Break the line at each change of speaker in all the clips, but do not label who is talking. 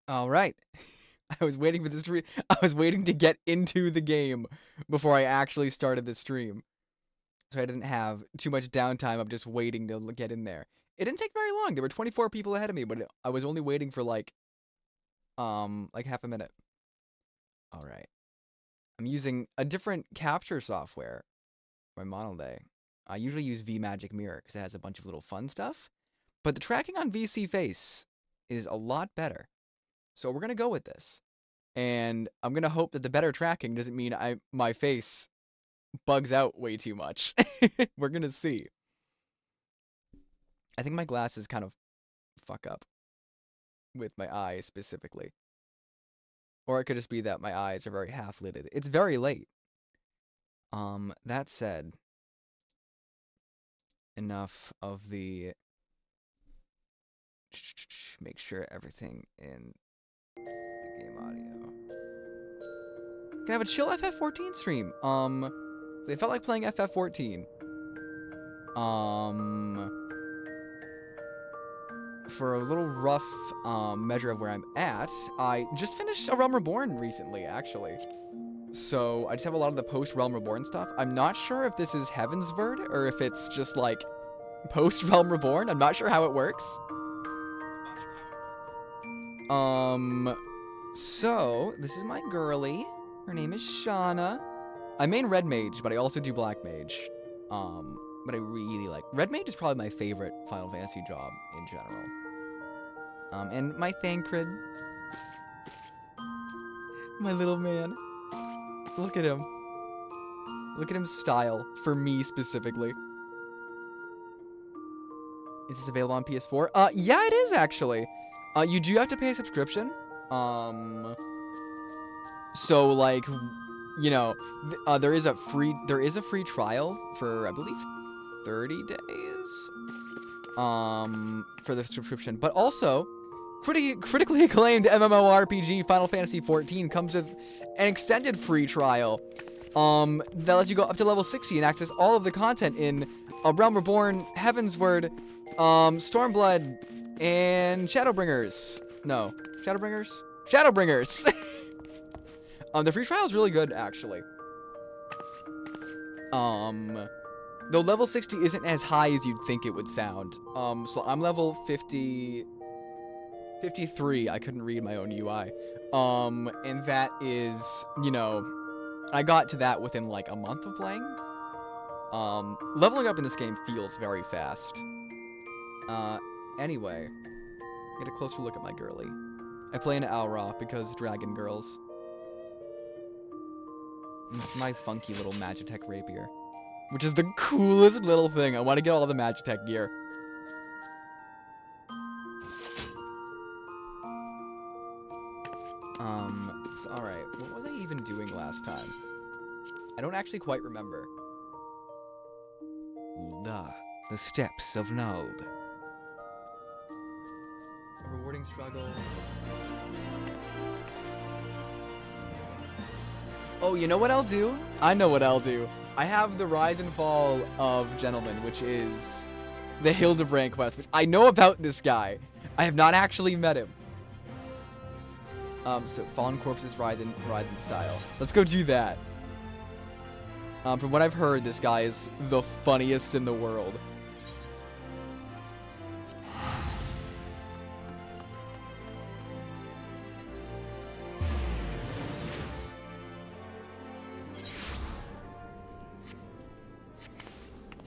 All right. I was waiting for this stream. I was waiting to get into the game before I actually started the stream. So I didn't have too much downtime of just waiting to get in there. It didn't take very long. There were 24 people ahead of me, but I was only waiting for like half a minute. All right. I'm using a different capture software for my model day. I usually use VMagic Mirror because it has a bunch of little fun stuff. But the tracking on VC Face is a lot better. So we're going to go with this. And I'm going to hope that the better tracking doesn't mean my face bugs out way too much. We're going to see. I think my glasses kind of fuck up with my eyes specifically. Or it could just be that my eyes are very half-lidded. It's very late. That said, enough of the... Make sure everything in the game audio. Can I have a chill FF14 stream? They felt like playing FF14. For a little rough measure of where I'm at, I just finished A Realm Reborn recently, actually. So I just have a lot of the post-Realm Reborn stuff. I'm not sure if this is Heavensward or if it's just like post-Realm Reborn. I'm not sure how it works. So this is my girly. Her name is Shauna. I main Red Mage, but I also do Black Mage. But I really like... Red Mage is probably my favorite Final Fantasy job in general. And my Thancred. My little man. Look at him. Look at him style, for me specifically. Is this available on PS4? Yeah, it is actually. You do have to pay a subscription. So like, you know, there is a free trial for, I believe, 30 days. For the subscription, but also critically acclaimed MMORPG Final Fantasy XIV comes with an extended free trial that lets you go up to level 60 and access all of the content in A Realm Reborn, Heavensward, Stormblood, and Shadowbringers. No, Shadowbringers? Shadowbringers! The free trial is really good, actually. Though level 60 isn't as high as you'd think it would sound. So I'm level 53. I couldn't read my own UI. And that is, you know, I got to that within like a month of playing. Leveling up in this game feels very fast. Anyway, get a closer look at my girly. I play in Alra because Dragon Girls. This is my funky little Magitech rapier, which is the coolest little thing. I want to get all the Magitech gear. So, alright. What was I even doing last time? I don't actually quite remember. Ul'dah, the steps of Nald. A rewarding struggle. Oh, you know what I'll do? I know what I'll do. I have the Rise and Fall of Gentlemen, which is the Hildibrand quest, which I know about this guy. I have not actually met him. So Fallen Corpses ride in style. Let's go do that. From what I've heard, this guy is the funniest in the world.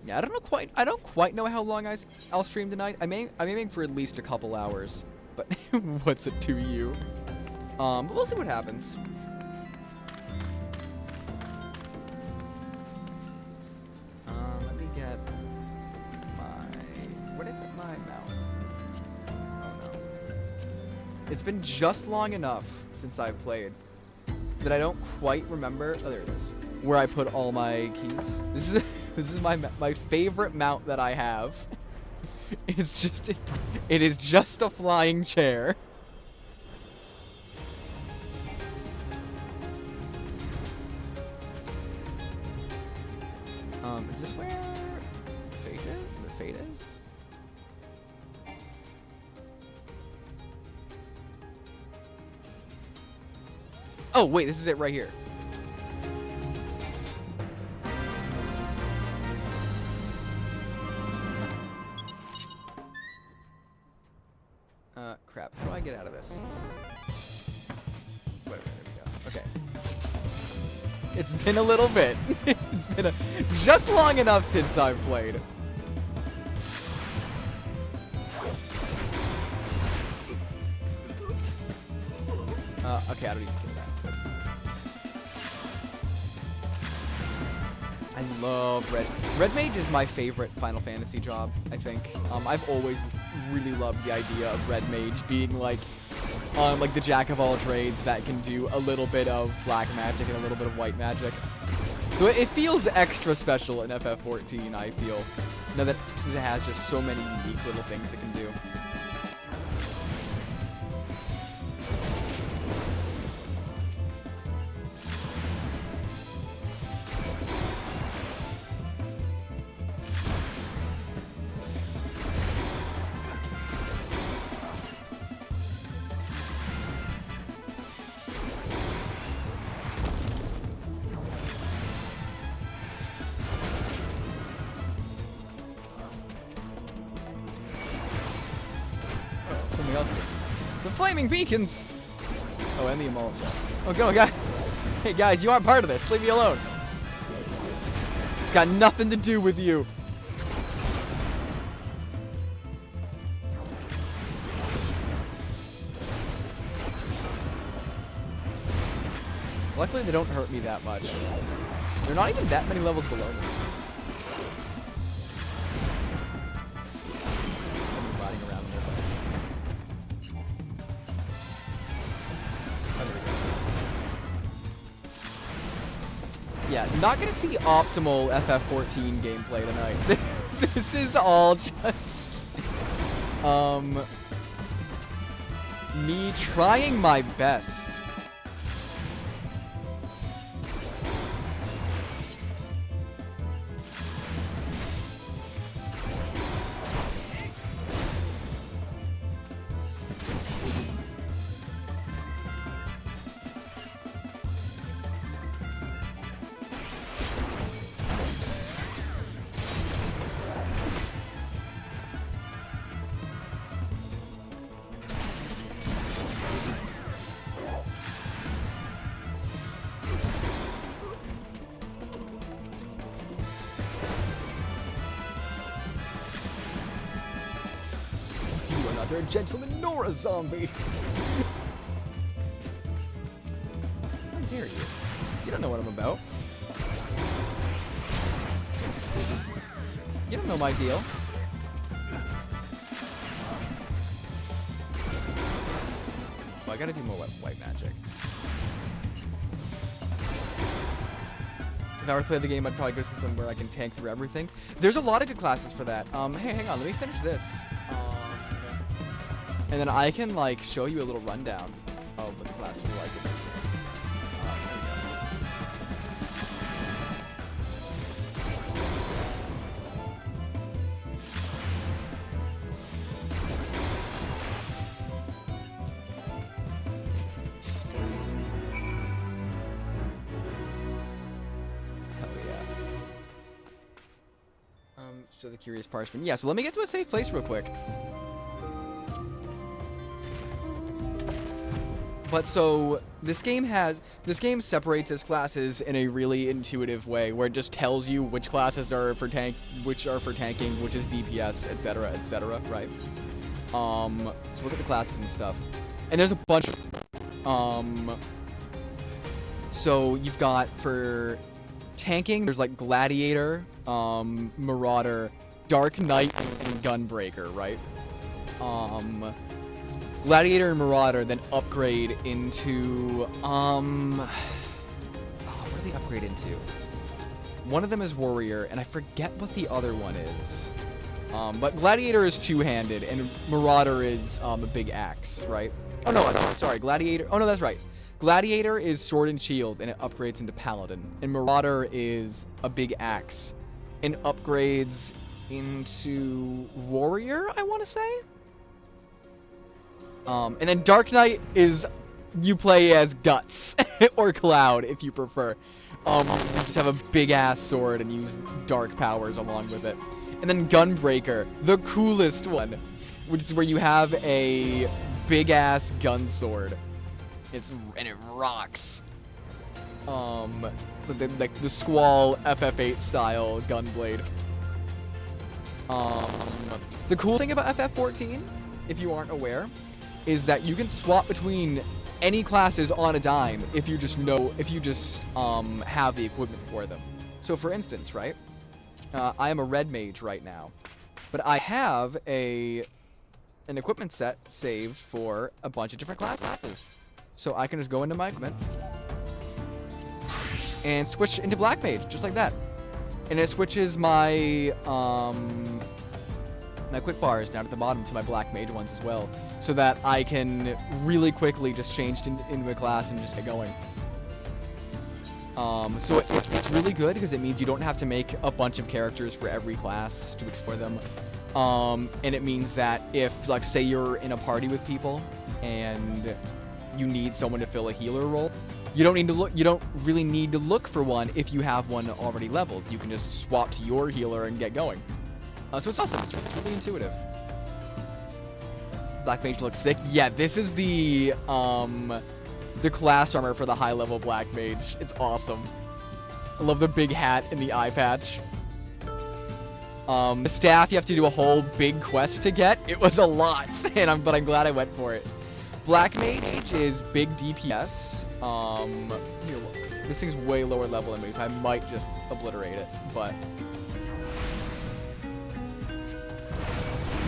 Yeah, I don't quite know how long I'll stream tonight. I'm aiming for at least a couple hours, but what's it to you? But we'll see what happens. Let me get where did I put my mount? Oh no. It's been just long enough since I've played that I don't quite remember. Oh, there it is. Where I put all my keys. This is my favorite mount that I have. It is just a flying chair. Is this where the fate is? Oh, wait, this is it right here. Crap. How do I get out of this? Wait, there we go. Okay. It's been a little bit. It's been just long enough since I've played. Okay, I don't even get that. I love Red Mage is my favorite Final Fantasy job, I think. I've always really loved the idea of Red Mage being like the jack of all trades that can do a little bit of black magic and a little bit of white magic. So it feels extra special in FF14, I feel. Now that since it has just so many unique little things it can do. The flaming beacons! Oh, and the emulsion. Oh, go, guys. Hey, guys, you aren't part of this. Leave me alone. It's got nothing to do with you. Luckily, they don't hurt me that much. They're not even that many levels below me. Yeah, not gonna see optimal FF14 gameplay tonight. This is all just me trying my best. Neither a gentleman nor a zombie. How dare you? You don't know what I'm about. You don't know my deal. Well, I gotta do more white magic. If I were to play the game, I'd probably go for somewhere I can tank through everything. There's a lot of good classes for that. Hey, hang on, let me finish this. And then I can, like, show you a little rundown of what the classes are like in this game. Hell yeah. So the Curious Parchment. Yeah, so let me get to a safe place real quick. But so this game separates its classes in a really intuitive way, where it just tells you which classes are for tanking, which is DPS, etc., right? So look at the classes and stuff, and there's a bunch. So you've got for tanking, there's like Gladiator, Marauder, Dark Knight, and Gunbreaker, right? Gladiator and Marauder then upgrade into, what do they upgrade into? One of them is Warrior, and I forget what the other one is. But Gladiator is two-handed, and Marauder is, a big axe, right? Oh, no, sorry, Gladiator, oh, no, that's right. Gladiator is Sword and Shield, and it upgrades into Paladin. And Marauder is a big axe, and upgrades into Warrior, I want to say? And then Dark Knight is you play as Guts or Cloud if you prefer. You just have a big ass sword and use dark powers along with it. And then Gunbreaker, the coolest one, which is where you have a big ass gun sword. And it rocks. Like the Squall FF8 style gunblade. The cool thing about FF14, if you aren't aware, is that you can swap between any classes on a dime if you just have the equipment for them. So for instance, right, I am a red mage right now, but I have an equipment set saved for a bunch of different classes. So I can just go into my equipment and switch into black mage, just like that. And it switches my my quick bars down at the bottom to my black mage ones as well, so that I can really quickly just change into a class and just get going. So it's really good because it means you don't have to make a bunch of characters for every class to explore them. And it means that if, like, say you're in a party with people and you need someone to fill a healer role, you don't really need to look for one if you have one already leveled. You can just swap to your healer and get going. So it's awesome. It's really intuitive. Black Mage looks sick. Yeah, this is the class armor for the high level Black Mage. It's awesome. I love the big hat and the eye patch. The staff you have to do a whole big quest to get. It was a lot, but I'm glad I went for it. Black Mage is big DPS. Here, this thing's way lower level than me, so I might just obliterate it, but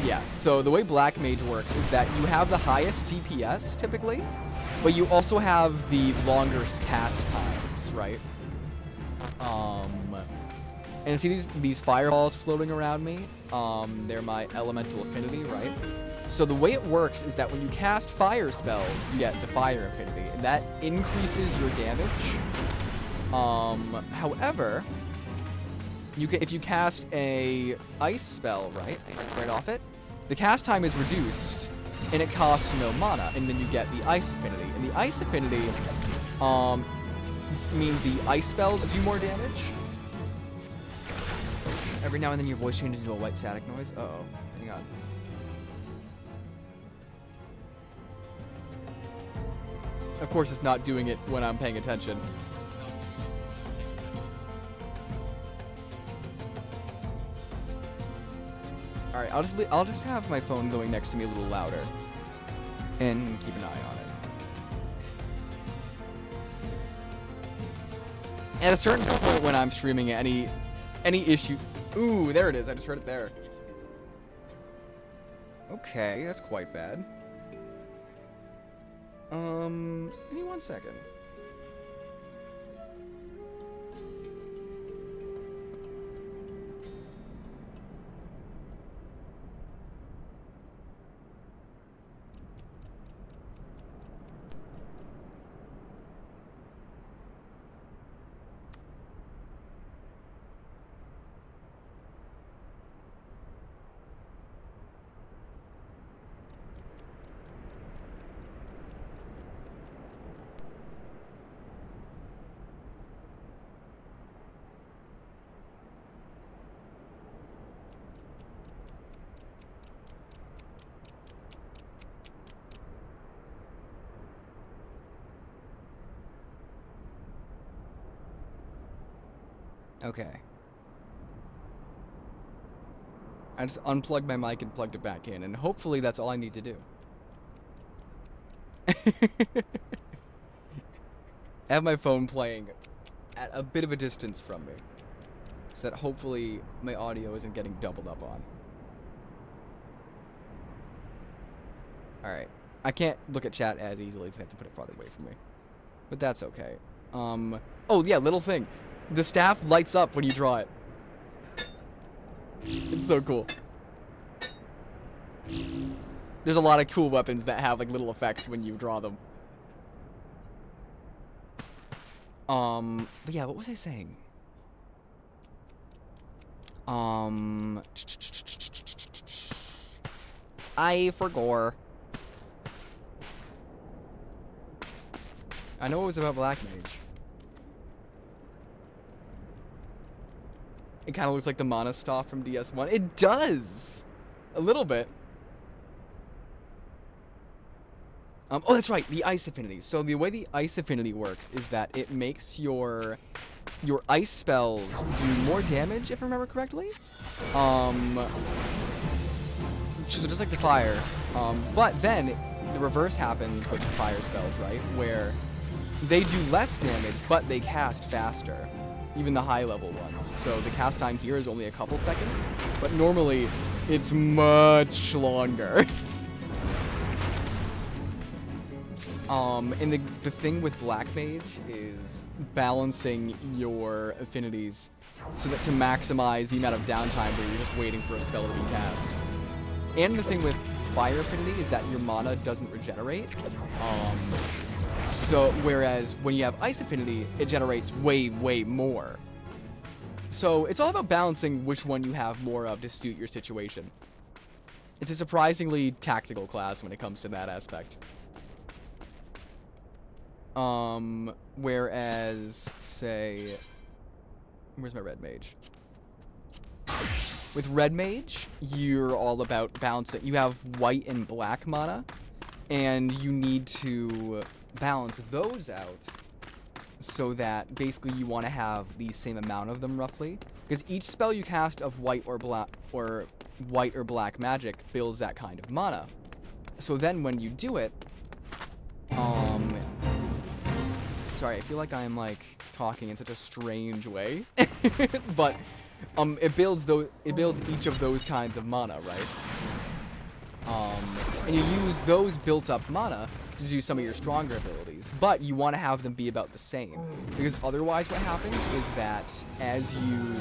yeah, so the way Black Mage works is that you have the highest DPS, typically, but you also have the longest cast times, right? And see these fireballs floating around me? They're my elemental affinity, right? So the way it works is that when you cast fire spells, you get the fire affinity, and that increases your damage. However, if you cast a ice spell, right off it, the cast time is reduced, and it costs no mana, and then you get the ice affinity. And the ice affinity means the ice spells do more damage. Every now and then your voice changes into a white static noise. Uh-oh, hang on. Of course, it's not doing it when I'm paying attention. All right, I'll just have my phone going next to me a little louder, and keep an eye on it. At a certain point when I'm streaming, any issue. Ooh, there it is. I just heard it there. Okay, that's quite bad. Give me 1 second. Okay. I just unplugged my mic and plugged it back in, and hopefully that's all I need to do. I have my phone playing at a bit of a distance from me, so that hopefully my audio isn't getting doubled up on. Alright. I can't look at chat as easily, so I have to put it farther away from me. But that's okay. Oh yeah, little thing. The staff lights up when you draw it. It's so cool. There's a lot of cool weapons that have like little effects when you draw them. But yeah, what was I saying? I forgot. I know it was about Black Mage. It kind of looks like the Mana Staff from DS1. It does! A little bit. Oh, that's right, the Ice Affinity. So the way the Ice Affinity works is that it makes your ice spells do more damage, if I remember correctly. So just like the fire. But then the reverse happens with the fire spells, right? Where they do less damage, but they cast faster. Even the high level ones. So the cast time here is only a couple seconds, but normally it's much longer. And the thing with Black Mage is balancing your affinities so that to maximize the amount of downtime where you're just waiting for a spell to be cast. And the thing with Fire Affinity is that your mana doesn't regenerate. So whereas when you have Ice Affinity, it generates way, way more. So it's all about balancing which one you have more of to suit your situation. It's a surprisingly tactical class when it comes to that aspect. Whereas, say, where's my Red Mage? With Red Mage, you're all about balancing. You have white and black mana, and you need to balance those out so that basically you want to have the same amount of them roughly, because each spell you cast of white or black magic builds that kind of mana. So then when you do it, sorry, I feel like I'm like talking in such a strange way, but it builds each of those kinds of mana, right? And you use those built-up mana to do some of your stronger abilities, but you want to have them be about the same, because otherwise what happens is that as you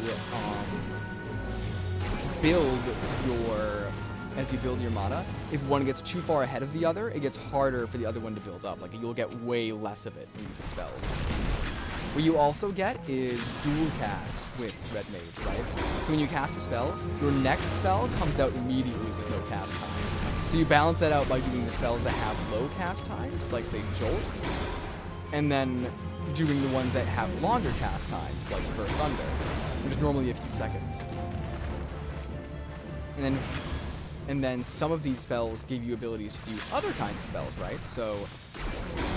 build your mana, if one gets too far ahead of the other, it gets harder for the other one to build up. Like, you'll get way less of it in your spells. What you also get is dual cast with Red Mage, right? So when you cast a spell, your next spell comes out immediately with no cast time. So you balance that out by doing the spells that have low cast times, like, say, Jolt, and then doing the ones that have longer cast times, like for Thunder, which is normally a few seconds. And then some of these spells give you abilities to do other kinds of spells, right? So,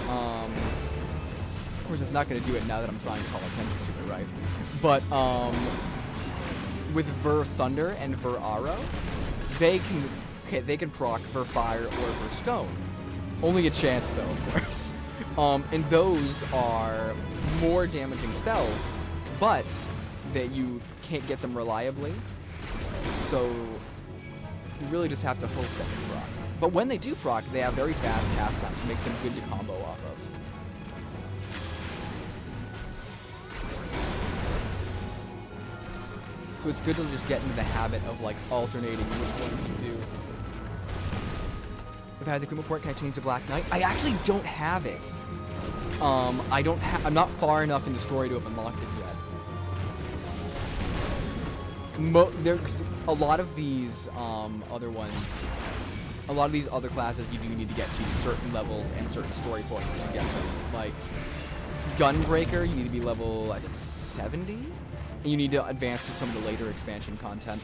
of course, it's not going to do it now that I'm trying to call attention to it, right? But with Ver Thunder and Ver Arrow, they can proc Ver Fire or Ver Stone. Only a chance, though, of course. And those are more damaging spells, but that you can't get them reliably. So you really just have to hope that they proc. But when they do proc, they have very fast cast times, which makes them good to combo off of. So it's good to just get into the habit of, like, alternating which ones you do. If I had the equipment for it, can I change to Black Knight? I actually don't have it. I'm not far enough in the story to have unlocked it yet. There's a lot of these these other classes you do need to get to certain levels and certain story points to get them. Like Gunbreaker, you need to be level, I think, 70, and you need to advance to some of the later expansion content.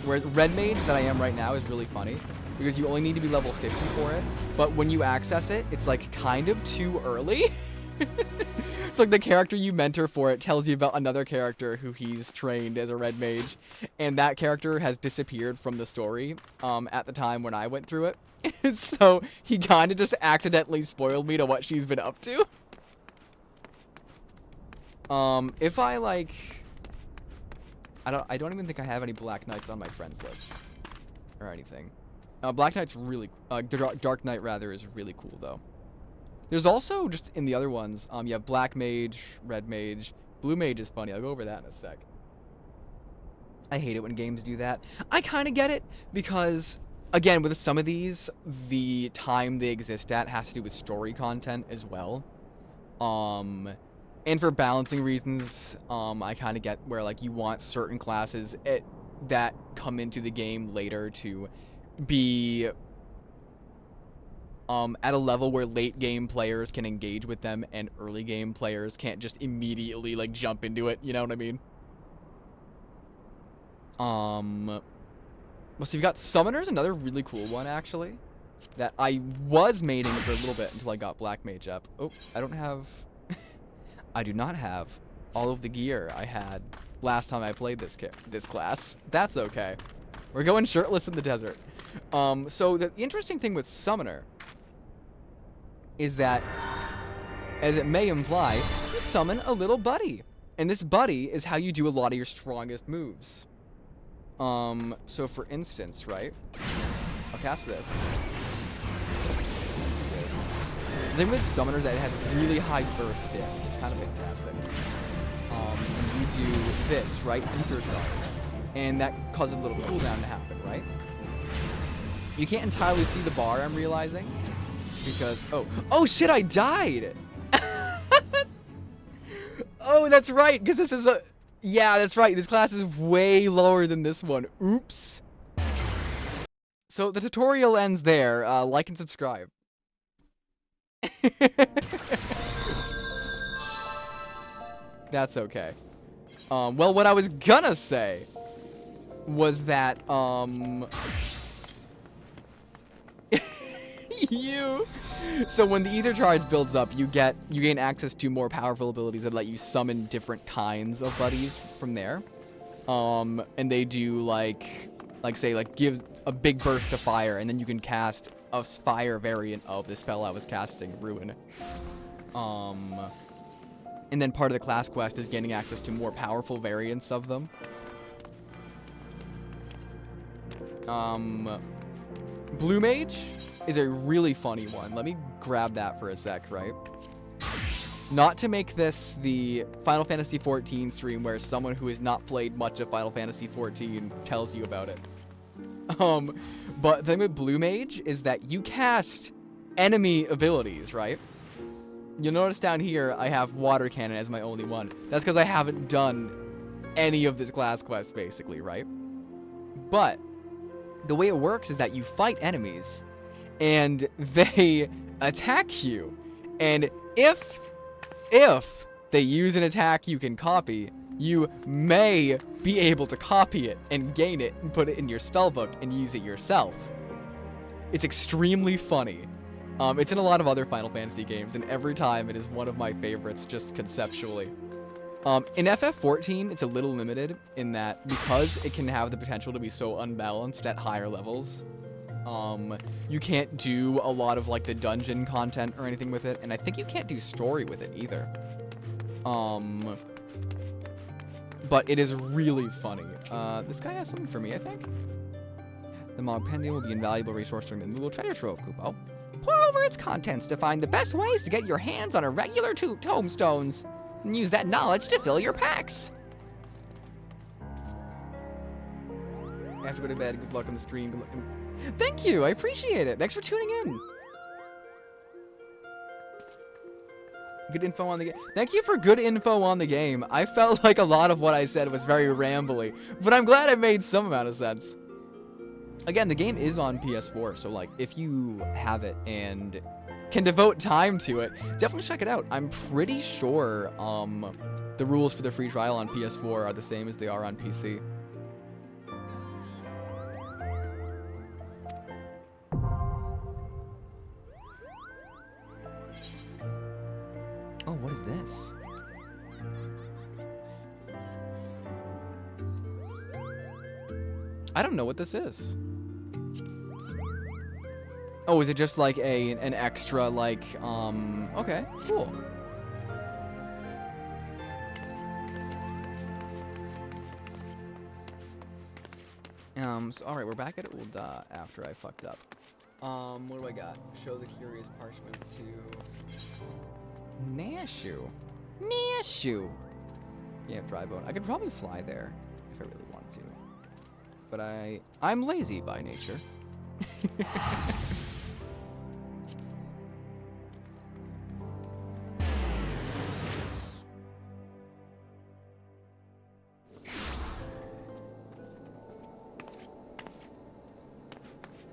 Whereas Red Mage that I am right now is really funny because you only need to be level 50 for it, but when you access it, it's like kind of too early. It's like the character you mentor for it tells you about another character who he's trained as a Red Mage, and that character has disappeared from the story at the time when I went through it. So he kind of just accidentally spoiled me to what she's been up to. If I like, I don't even think I have any Black Knights on my friends list or anything. Black Knight's really, Dark Knight rather is really cool though. There's also, just in the other ones, you have Black Mage, Red Mage, Blue Mage is funny. I'll go over that in a sec. I hate it when games do that. I kind of get it, because, again, with some of these, the time they exist at has to do with story content as well. And for balancing reasons, I kind of get where, like, you want certain classes that come into the game later to be at a level where late game players can engage with them and early game players can't just immediately like jump into it, you know what I mean? Well, so you've got Summoners, another really cool one actually, that I was mating for a little bit until I got Black Mage up. Oh, I don't have, I do not have all of the gear I had last time I played this class. That's okay. We're going shirtless in the desert. So the interesting thing with Summoner is that, as it may imply, you summon a little buddy. And this buddy is how you do a lot of your strongest moves. So for instance, right? I'll cast this. The thing with Summoners is that it has really high burst damage. It's kind of fantastic. You do this, right? Ether Charge. And that causes a little cooldown to happen, right? You can't entirely see the bar, I'm realizing. Because, oh shit, I died! Oh, that's right, because this is a, yeah, that's right, this class is way lower than this one. Oops. So the tutorial ends there. Like and subscribe. That's okay. Well, what I was gonna say was that, so when the Ether Charge builds up, you gain access to more powerful abilities that let you summon different kinds of buddies from there. And they do say give a big burst of fire, and then you can cast a fire variant of the spell I was casting, Ruin. And then part of the class quest is gaining access to more powerful variants of them. Blue Mage is a really funny one. Let me grab that for a sec, right? Not to make this the Final Fantasy XIV stream where someone who has not played much of Final Fantasy XIV tells you about it. But the thing with Blue Mage is that you cast enemy abilities, right? You'll notice down here I have Water Cannon as my only one. That's because I haven't done any of this class quest, basically, right? But the way it works is that you fight enemies, and they attack you. And if they use an attack you can copy, you may be able to copy it and gain it and put it in your spellbook and use it yourself. It's extremely funny. It's in a lot of other Final Fantasy games, and every time it is one of my favorites just conceptually. In FF14, it's a little limited in that because it can have the potential to be so unbalanced at higher levels, you can't do a lot of like the dungeon content or anything with it, and I think you can't do story with it either. But it is really funny. This guy has something for me, I think. The Mog Pendant will be an invaluable resource during the Moogle Treasure Trove, Kupo. Pour over its contents to find the best ways to get your hands on irregular tomestones, and use that knowledge to fill your packs. I have to go to bed. Good luck on the stream. Good luck. Thank you. I appreciate it. Thanks for tuning in. Good info on the game. Thank you for good info on the game. I felt like a lot of what I said was very rambly, but I'm glad it made some amount of sense. Again, the game is on PS4, so like if you have it and can devote time to it, definitely check it out. I'm pretty sure the rules for the free trial on PS4 are the same as they are on PC. Oh, what is this? I don't know what this is. Oh, is it just like an extra like okay, cool. So all right, we're back at Ul'dah after I fucked up. What do I got? Show the curious parchment to Nashu. Nashu. Yeah, dry bone. I could probably fly there if I really wanted to. But I'm lazy by nature.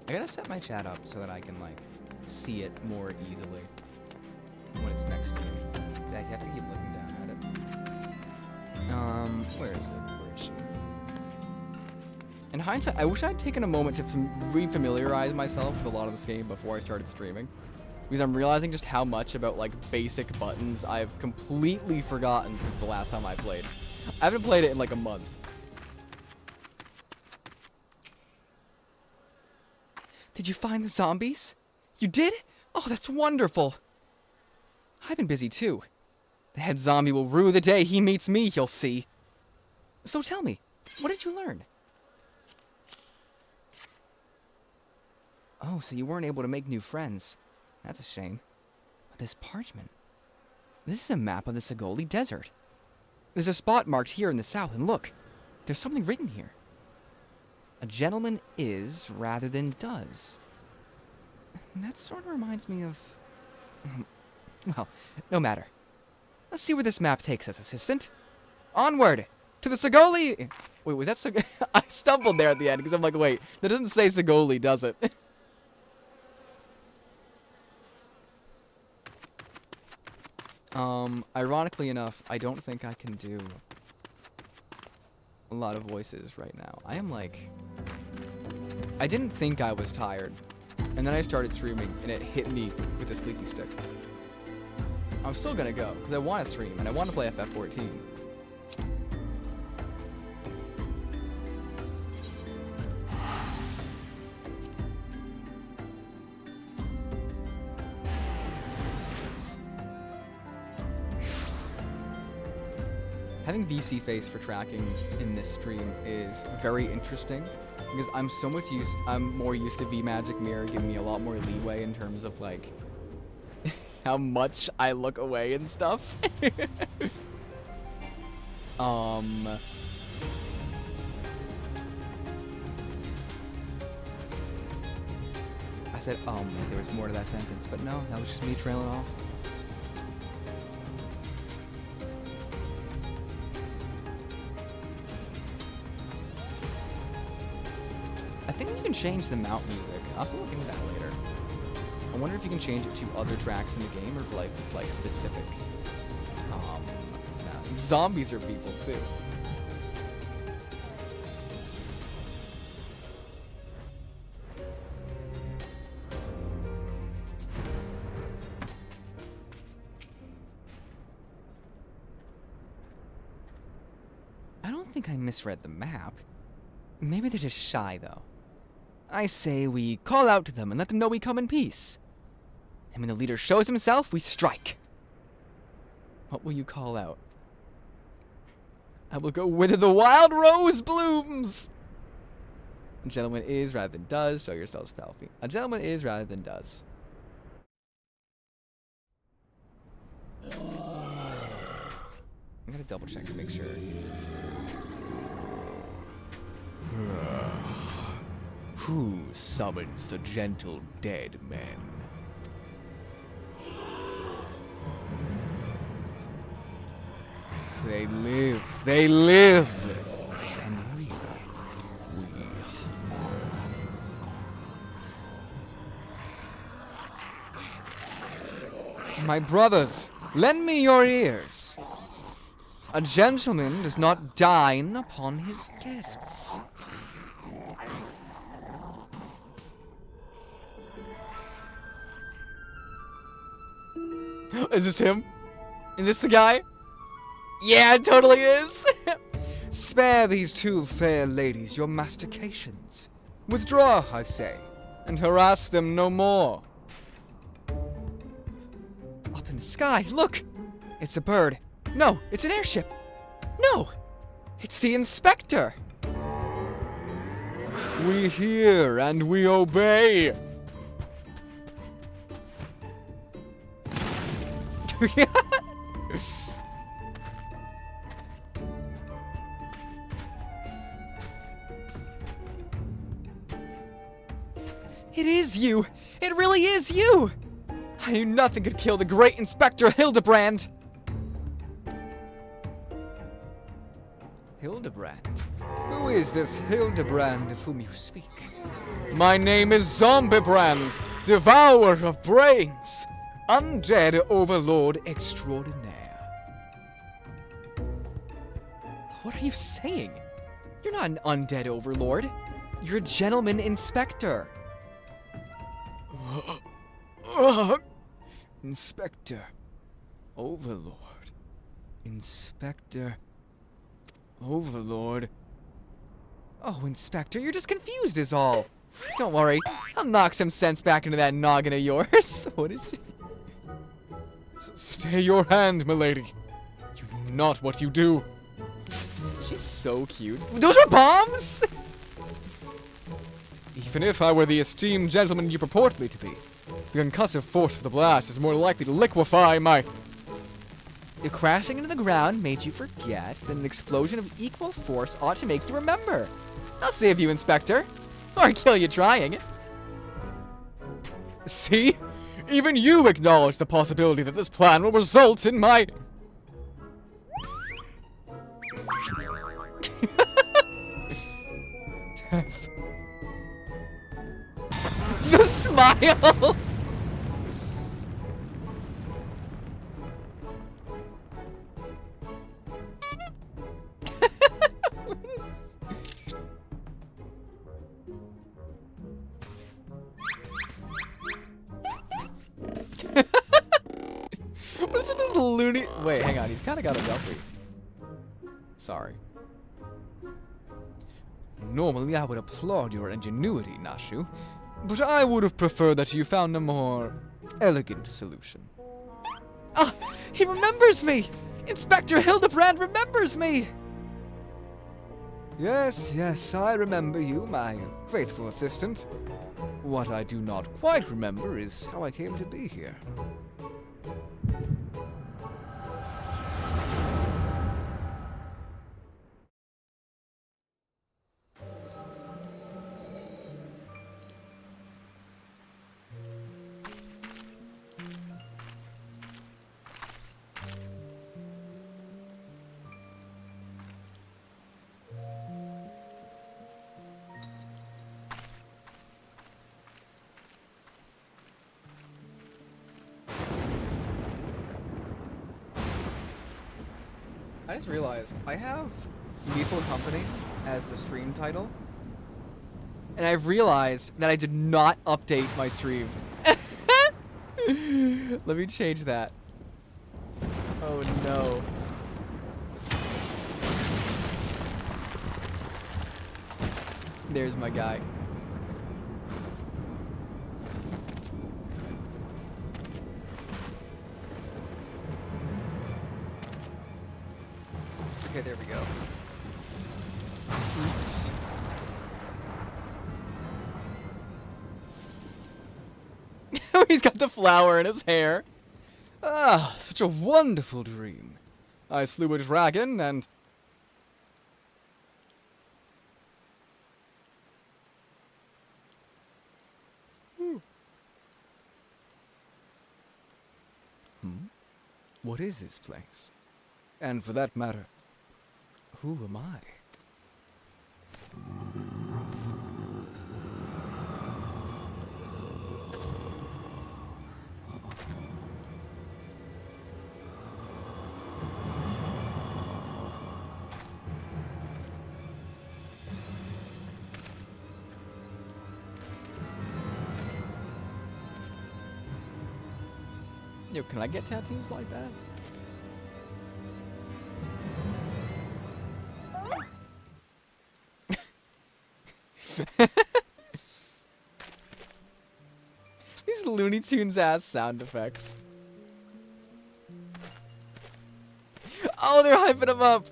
I gotta set my chat up so that I can like see it more easily when it's next to me. I have to keep looking down at it. Where is it? Where is she? In hindsight, I wish I'd taken a moment to re-familiarize myself with a lot of this game before I started streaming. Because I'm realizing just how much about, like, basic buttons I've completely forgotten since the last time I played. I haven't played it in, like, a month. Did you find the zombies? You did? Oh, that's wonderful. I've been busy, too. The head zombie will rue the day he meets me, you'll see. So tell me, what did you learn? Oh, so you weren't able to make new friends. That's a shame. But this parchment... This is a map of the Sagoli Desert. There's a spot marked here in the south, and look, there's something written here. A gentleman is rather than does. That sort of reminds me of... Well, no matter. Let's see where this map takes us, assistant. Onward! To the Sagoli... Wait, was that I stumbled there at the end, because I'm like, wait, that doesn't say Sagoli, does it? Ironically enough, I don't think I can do a lot of voices right now. I am like... I didn't think I was tired. And then I started streaming, and it hit me with a sleepy stick. I'm still gonna go, because I want to stream, and I want to play FF14. Having VC face for tracking in this stream is very interesting because I'm more used to VMagic Mirror giving me a lot more leeway in terms of like how much I look away and stuff. I said like there was more to that sentence, but no, that was just me trailing off. I think you can change the mount music. I'll have to look into that later. I wonder if you can change it to other tracks in the game or if like it's like specific. Zombies are people too. I don't think I misread the map. Maybe they're just shy though. I say we call out to them and let them know we come in peace. And when the leader shows himself, we strike. What will you call out? I will go whither the wild rose blooms. A gentleman is rather than does. Show yourselves, Palpy. A gentleman is rather than does. I gotta double check to make sure. Who summons the gentle dead men? They live, they live! And we hunger. My brothers, lend me your ears. A gentleman does not dine upon his guests. Is this him? Is this the guy? Yeah, it totally is. Spare these two fair ladies your mastications. Withdraw, I say, and harass them no more. Up in the sky, look! It's a bird. No, it's an airship. No, it's the inspector. We hear and we obey. It is you! It really is you! I knew nothing could kill the great Inspector Hildibrand! Hildibrand? Who is this Hildibrand of whom you speak? My name is Zombibrand! devourer of brains, undead overlord extraordinaire. What are you saying? You're not an undead overlord. You're a gentleman inspector. Inspector. Overlord. Inspector. Overlord. Oh, Inspector, you're just confused is all. Don't worry, I'll knock some sense back into that noggin of yours. What is she? Stay your hand, milady. You know not what you do. She's so cute. Those are bombs? Even if I were the esteemed gentleman you purport me to be, the concussive force of the blast is more likely to liquefy my... The crashing into the ground made you forget that an explosion of equal force ought to make you remember. I'll save you, Inspector. Or kill you trying. See? Even you acknowledge the possibility that this plan will result in my... death. The smile! What is with this loony? Wait, hang on. He's kind of got a Duffy. Sorry. Normally, I would applaud your ingenuity, Nashu, but I would have preferred that you found a more elegant solution. Ah, he remembers me! Inspector Hildibrand remembers me! Yes, yes, I remember you, my faithful assistant. What I do not quite remember is how I came to be here. I just realized I have Lethal Company as the stream title, and I've realized that I did not update my stream. Let me change that. Oh no. There's my guy. Okay, there we go. Oops. He's got the flower in his hair. Ah, such a wonderful dream. I slew a dragon and... What is this place? And for that matter, who am I? Yo, can I get tattoos like that? These Looney Tunes ass sound effects. Oh, they're hyping him up.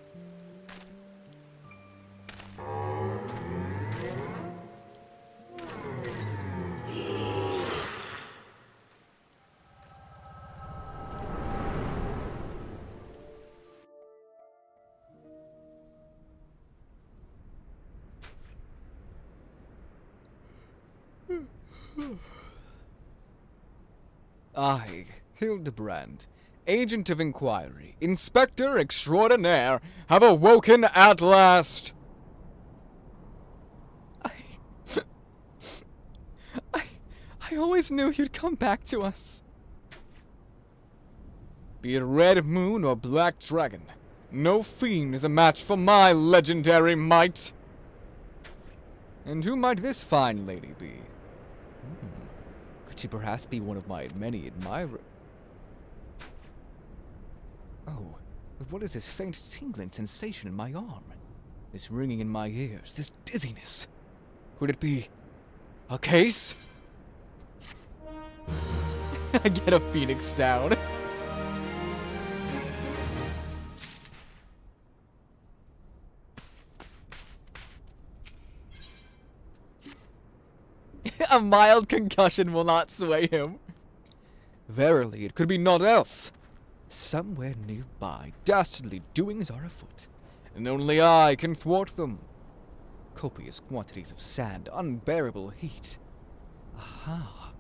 I, Hildibrand, Agent of Inquiry, Inspector Extraordinaire, have awoken at last. I always knew you'd come back to us. Be it red moon or black dragon, no fiend is a match for my legendary might. And who might this fine lady be? Could she perhaps be one of my many admirers? Oh, but what is this faint tingling sensation in my arm? This ringing in my ears, this dizziness? Could it be a case? I get a phoenix down. A mild concussion will not sway him. Verily, it could be naught else. Somewhere nearby, dastardly doings are afoot, and only I can thwart them. Copious quantities of sand, unbearable heat. Aha!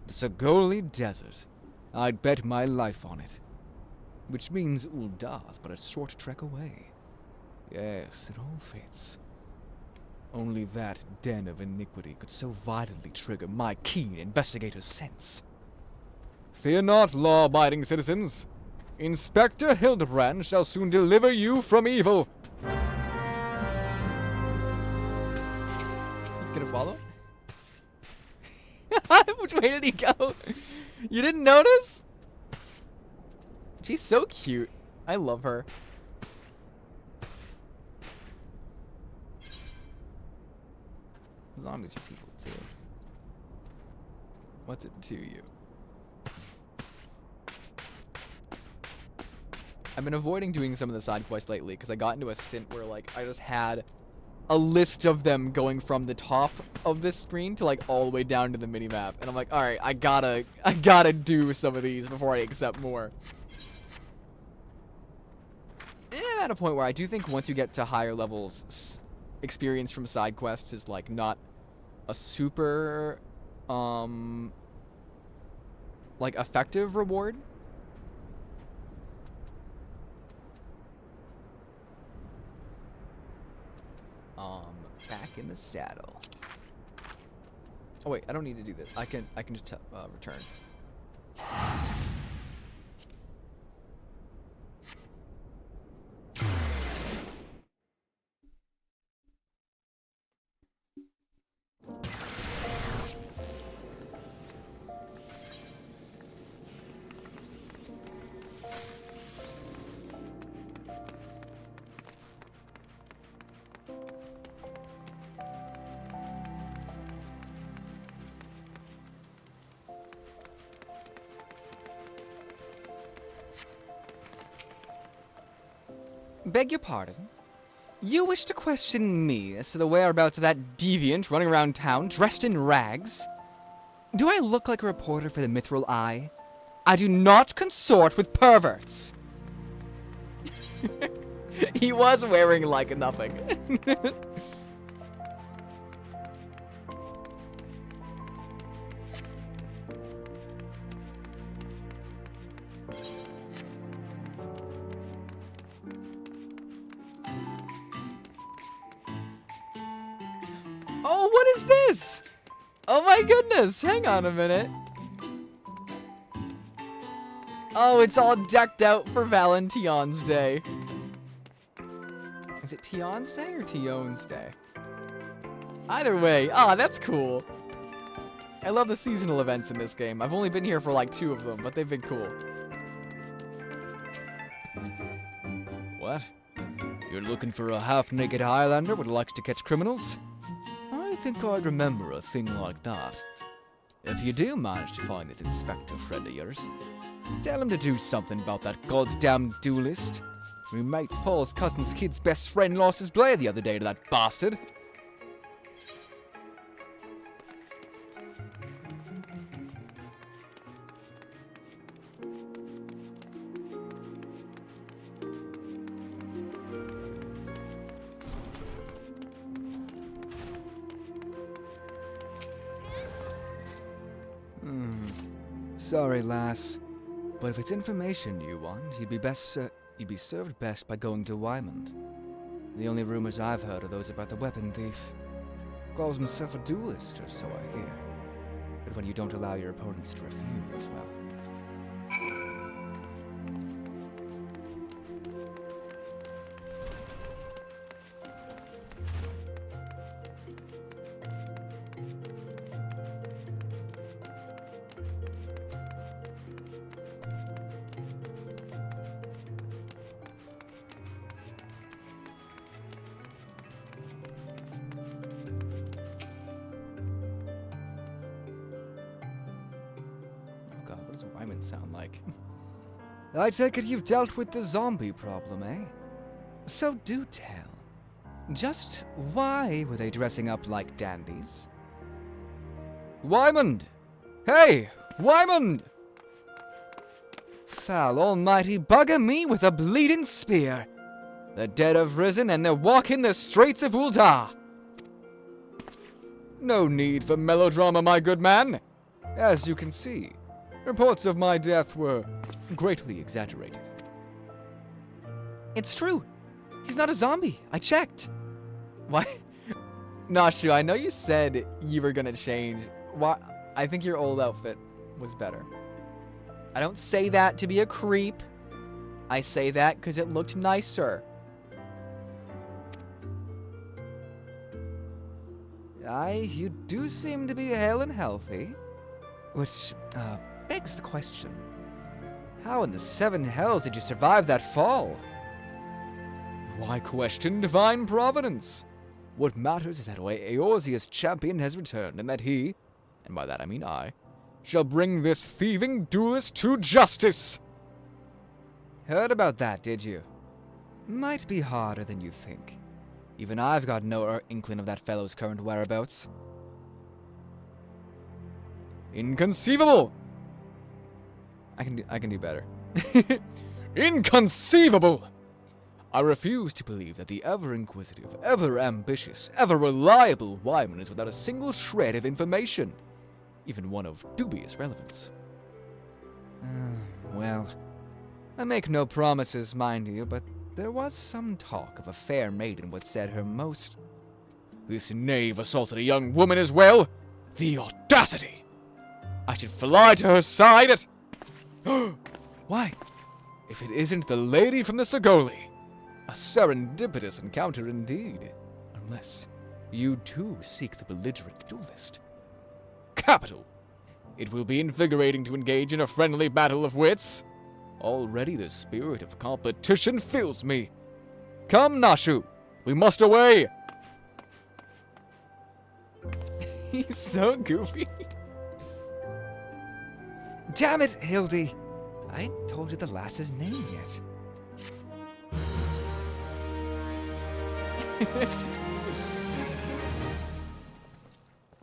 The Sagoli Desert. I'd bet my life on it. Which means Ul'Dah's but a short trek away. Yes, it all fits. Only that den of iniquity could so violently trigger my keen investigator's sense. Fear not, law-abiding citizens. Inspector Hildibrand shall soon deliver you from evil. Gonna follow? Which way did he go? You didn't notice? She's so cute. I love her. As long as you're people too. What's it to you? I've been avoiding doing some of the side quests lately because I got into a stint where like I just had a list of them going from the top of this screen to like all the way down to the minimap, and I'm like, all right, I gotta do some of these before I accept more. And I'm at a point where I do think once you get to higher levels, experience from side quests is like not a super like effective reward. Back in the saddle. Oh wait, I don't need to do this. I can just return. Beg your pardon? You wish to question me as to the whereabouts of that deviant running around town dressed in rags? Do I look like a reporter for the Mithril Eye? I do not consort with perverts! He was wearing like nothing. Oh, what is this? Oh my goodness, hang on a minute. Oh, it's all decked out for Valentine's Day. Is it Tion's Day or Tion's Day? Either way, that's cool. I love the seasonal events in this game. I've only been here for like 2 of them, but they've been cool. What? You're looking for a half-naked Highlander who likes to catch criminals? I think I'd remember a thing like that. If you do manage to find this inspector friend of yours, tell him to do something about that goddamn duelist. My mate's Paul's cousin's kid's best friend lost his blade the other day to that bastard. Sorry, lass, but if it's information you want, you'd be served best by going to Wymond. The only rumors I've heard are those about the weapon thief. Calls himself a duelist, or so I hear. but when you don't allow your opponents to refuse, well... What does Wyman sound like? I take it you've dealt with the zombie problem, eh? So do tell. Just why were they dressing up like dandies? Wyman! Hey! Wyman! Foul almighty bugger me with a bleeding spear! The dead have risen and they're walking the streets of Uldar! No need for melodrama, my good man! As you can see, reports of my death were greatly exaggerated. It's true. He's not a zombie. I checked. Why? Nashu, I know you said you were gonna change. Why? I think your old outfit was better. I don't say that to be a creep. I say that because it looked nicer. You do seem to be hale and healthy. Which, begs the question. How in the seven hells did you survive that fall? Why question divine providence? What matters is that Eorzea's champion has returned, and that he, and by that I mean I, shall bring this thieving duelist to justice! Heard about that, did you? Might be harder than you think. Even I've got no inkling of that fellow's current whereabouts. Inconceivable! I can do better. Inconceivable! I refuse to believe that the ever-inquisitive, ever-ambitious, ever-reliable Wyman is without a single shred of information, even one of dubious relevance. Well, I make no promises, mind you, but there was some talk of a fair maiden what said her most... This knave assaulted a young woman as well? The audacity! I should fly to her side at... Why? If it isn't the lady from the Segoli. A serendipitous encounter indeed. Unless you too seek the belligerent duelist. Capital! It will be invigorating to engage in a friendly battle of wits. Already the spirit of competition fills me. Come, Nashu, we must away. He's so goofy. Damn it, Hildy. I ain't told you the lass's name yet.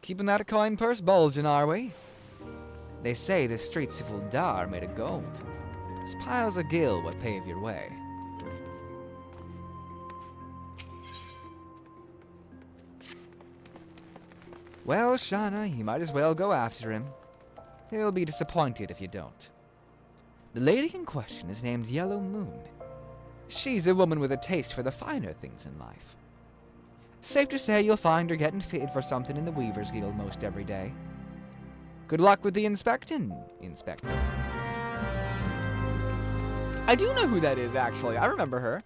Keeping that coin purse bulging, are we? They say the streets of Uldar are made of gold. There's piles of gil what pave your way. Well, Shana, you might as well go after him. He'll be disappointed if you don't. The lady in question is named Yellow Moon. She's a woman with a taste for the finer things in life. Safe to say you'll find her getting fitted for something in the Weaver's Guild most every day. Good luck with the inspecting, Inspector. I do know who that is, actually. I remember her.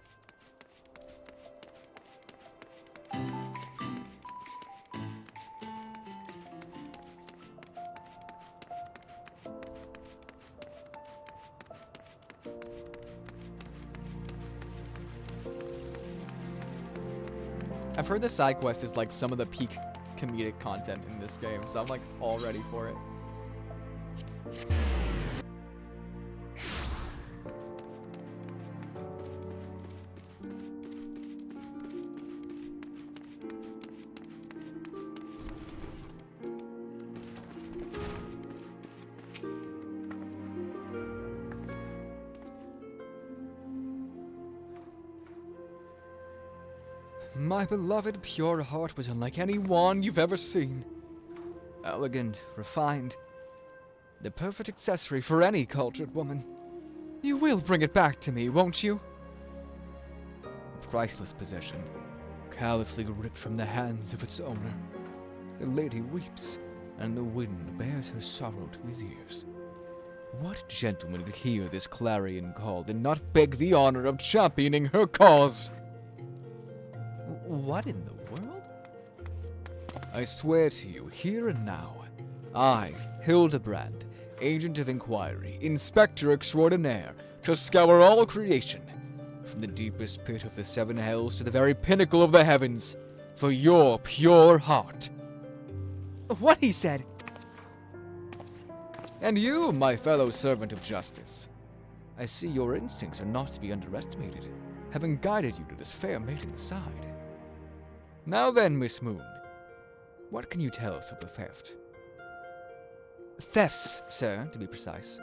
I've heard the side quest is like some of the peak comedic content in this game, so I'm like all ready for it. My beloved pure heart was unlike any wand you've ever seen. Elegant, refined, the perfect accessory for any cultured woman. You will bring it back to me, won't you? A priceless possession, callously ripped from the hands of its owner. The lady weeps, and the wind bears her sorrow to his ears. What gentleman could hear this clarion call and not beg the honor of championing her cause? What in the world? I swear to you, here and now, I, Hildibrand, Agent of Inquiry, Inspector Extraordinaire, shall scour all creation, from the deepest pit of the seven hells to the very pinnacle of the heavens, for your pure heart. What he said? And you, my fellow servant of justice. I see your instincts are not to be underestimated, having guided you to this fair maiden's side. Now then, Miss Moon, what can you tell us of the theft? Thefts, sir, to be precise.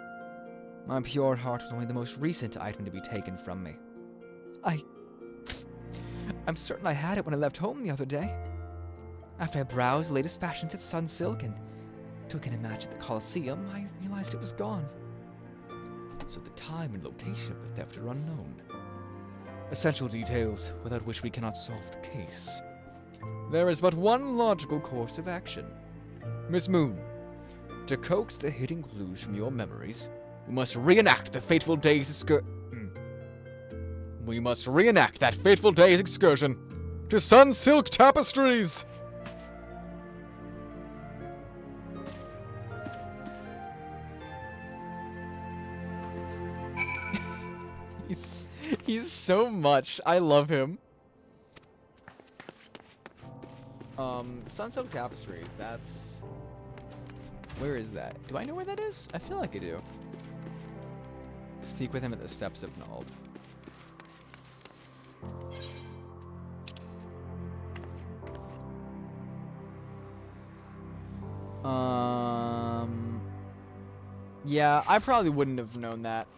My pure heart was only the most recent item to be taken from me. I'm certain I had it when I left home the other day. After I browsed the latest fashions at Sunsilk and took in a match at the Coliseum, I realized it was gone. So the time and location of the theft are unknown. Essential details without which we cannot solve the case. There is but one logical course of action. Miss Moon, to coax the hidden clues from your memories, we must reenact the fateful day's We must reenact that fateful day's excursion to Sunsilk Tapestries! He's so much. I love him. Sunsilk Tapestries, that's... Where is that? Do I know where that is? I feel like I do. Speak with him at the steps of Nald. Yeah, I probably wouldn't have known that.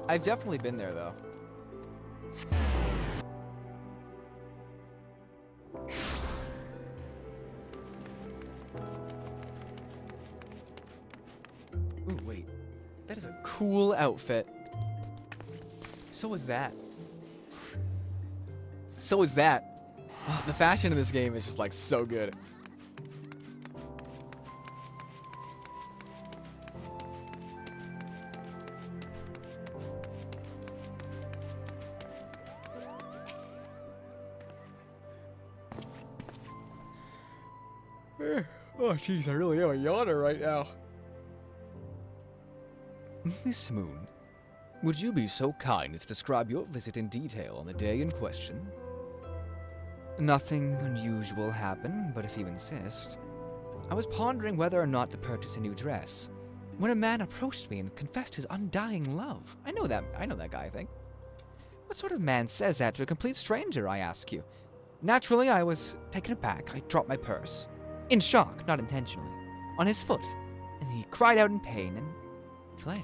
I've definitely been there, though. Ooh, wait. That is a cool outfit. So is that. So is that. Oh, the fashion in this game is just, like, so good. Oh, jeez, I really am a yawner right now. Miss Moon, would you be so kind as to describe your visit in detail on the day in question? Nothing unusual happened, but if you insist. I was pondering whether or not to purchase a new dress, when a man approached me and confessed his undying love. I know that guy, I think. What sort of man says that to a complete stranger, I ask you? Naturally, I was taken aback. I dropped my purse. In shock, not intentionally, on his foot, and he cried out in pain and fled.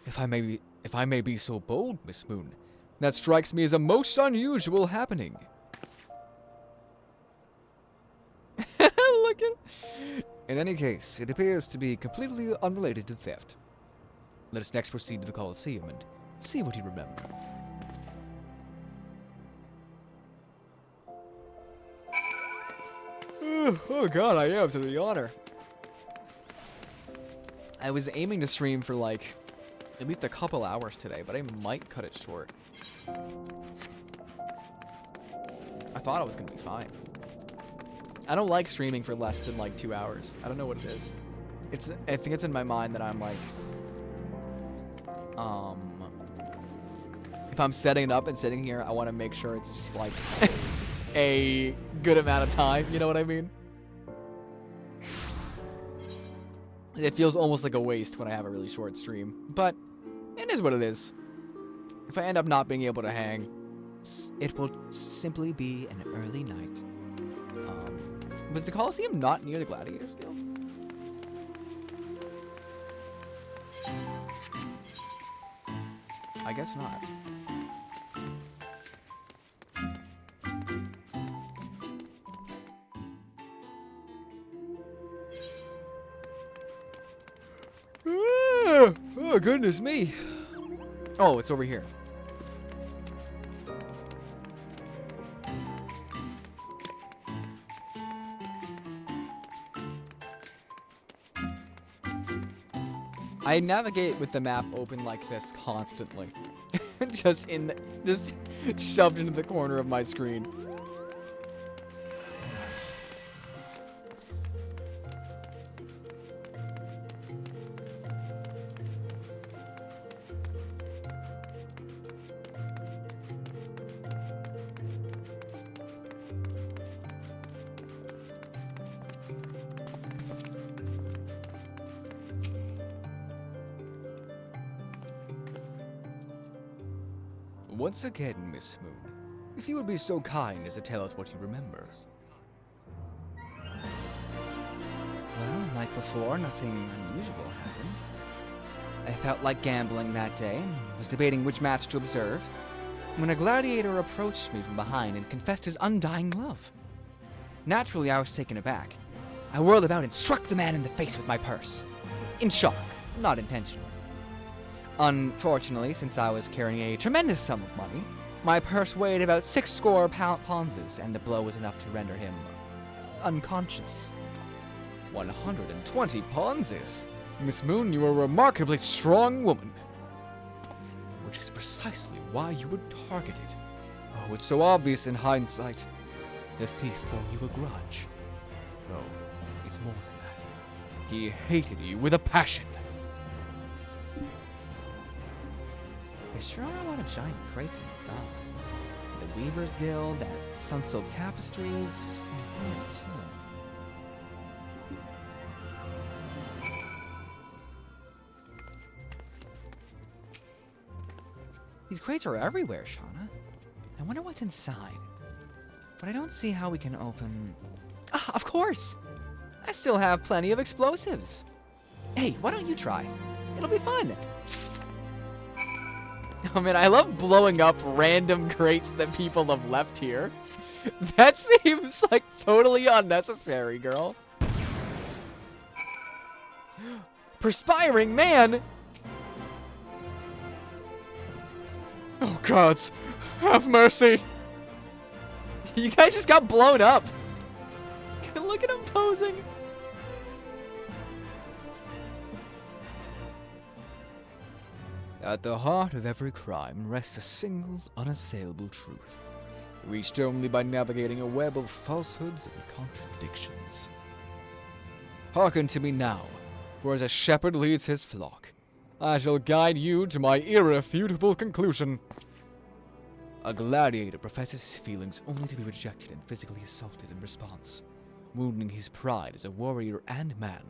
If I may be so bold, Miss Moon, that strikes me as a most unusual happening. Look at. In any case, it appears to be completely unrelated to theft. Let us next proceed to the Coliseum and see what you remember. Oh god, I am to the honor. I was aiming to stream for like at least a couple hours today, but I might cut it short. I thought I was gonna be fine. I don't like streaming for less than like 2 hours. I don't know what it is. I think it's in my mind that I'm like, if I'm setting it up and sitting here, I want to make sure it's like a good amount of time. You know what I mean? It feels almost like a waste when I have a really short stream, but it is what it is. If I end up not being able to hang, it will simply be an early night. Was the Coliseum not near the Gladiators Guild? I guess not. Oh, goodness me. Oh, it's over here. I navigate with the map open like this constantly. just shoved into the corner of my screen. Once again, Miss Moon, if you would be so kind as to tell us what you remember. Well, like before, nothing unusual happened. I felt like gambling that day and was debating which match to observe when a gladiator approached me from behind and confessed his undying love. Naturally, I was taken aback. I whirled about and struck the man in the face with my purse. In shock, not intentionally. Unfortunately, since I was carrying a tremendous sum of money, my purse weighed about 60 pounds, and the blow was enough to render him unconscious. 120 pounds? Miss Moon, you are a remarkably strong woman. Which is precisely why you were targeted. Oh, it's so obvious in hindsight. The thief bore you a grudge. No, it's more than that. He hated you with a passion. There sure are a lot of giant crates in the Weaver's Guild, that Sunsilk Tapestries. These crates are everywhere, Shauna. I wonder what's inside. But I don't see how we can open... Ah, of course! I still have plenty of explosives. Hey, why don't you try? It'll be fun. Oh man, I love blowing up random crates that people have left here. That seems like totally unnecessary, girl. Perspiring man! Oh gods, have mercy! You guys just got blown up. Look at him posing. At the heart of every crime rests a single, unassailable truth, reached only by navigating a web of falsehoods and contradictions. Hearken to me now, for as a shepherd leads his flock, I shall guide you to my irrefutable conclusion. A gladiator professes his feelings only to be rejected and physically assaulted in response, wounding his pride as a warrior and man.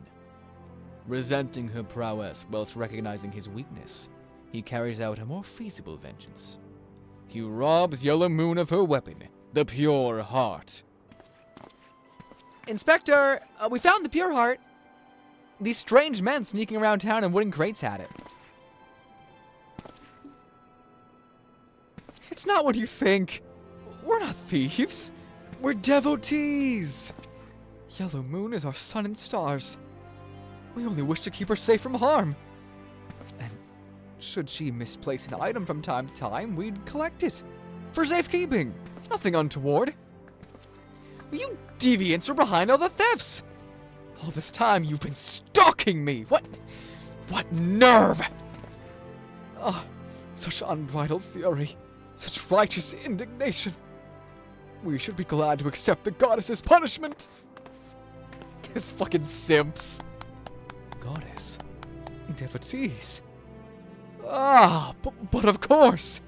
Resenting her prowess whilst recognizing his weakness, he carries out a more feasible vengeance. He robs Yellow Moon of her weapon, the Pure Heart. Inspector, we found the Pure Heart. These strange men sneaking around town in wooden crates had it. It's not what you think. We're not thieves. We're devotees. Yellow Moon is our sun and stars. We only wish to keep her safe from harm. And should she misplace an item from time to time, we'd collect it. For safekeeping. Nothing untoward. You deviants are behind all the thefts. All this time you've been stalking me. What nerve? Ah, such unbridled fury. Such righteous indignation. We should be glad to accept the goddess's punishment. His fucking simps. Goddess. Devotees. Ah, but of course.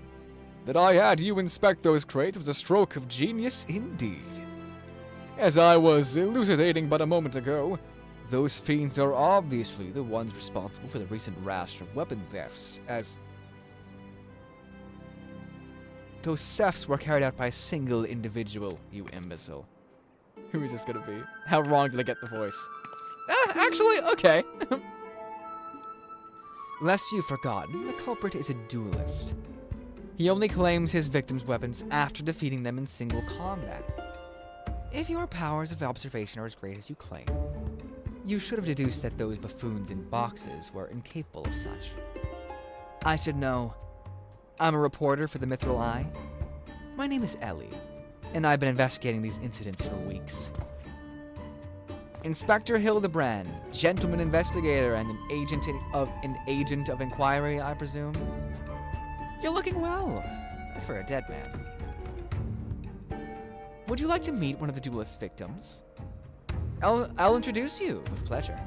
That I had you inspect those crates was a stroke of genius indeed. As I was elucidating but a moment ago, those fiends are obviously the ones responsible for the recent rash of weapon thefts, as those thefts were carried out by a single individual, you imbecile. Who is this gonna be? How wrong did I get the voice? Actually, okay. Lest you've forgotten, the culprit is a duelist. He only claims his victims' weapons after defeating them in single combat. If your powers of observation are as great as you claim, you should have deduced that those buffoons in boxes were incapable of such. I should know. I'm a reporter for the Mithril Eye. My name is Ellie, and I've been investigating these incidents for weeks. Inspector Hildibrand, gentleman investigator and an agent of inquiry, I presume. You're looking well for a dead man. Would you like to meet one of the duelist's victims? I'll introduce you with pleasure.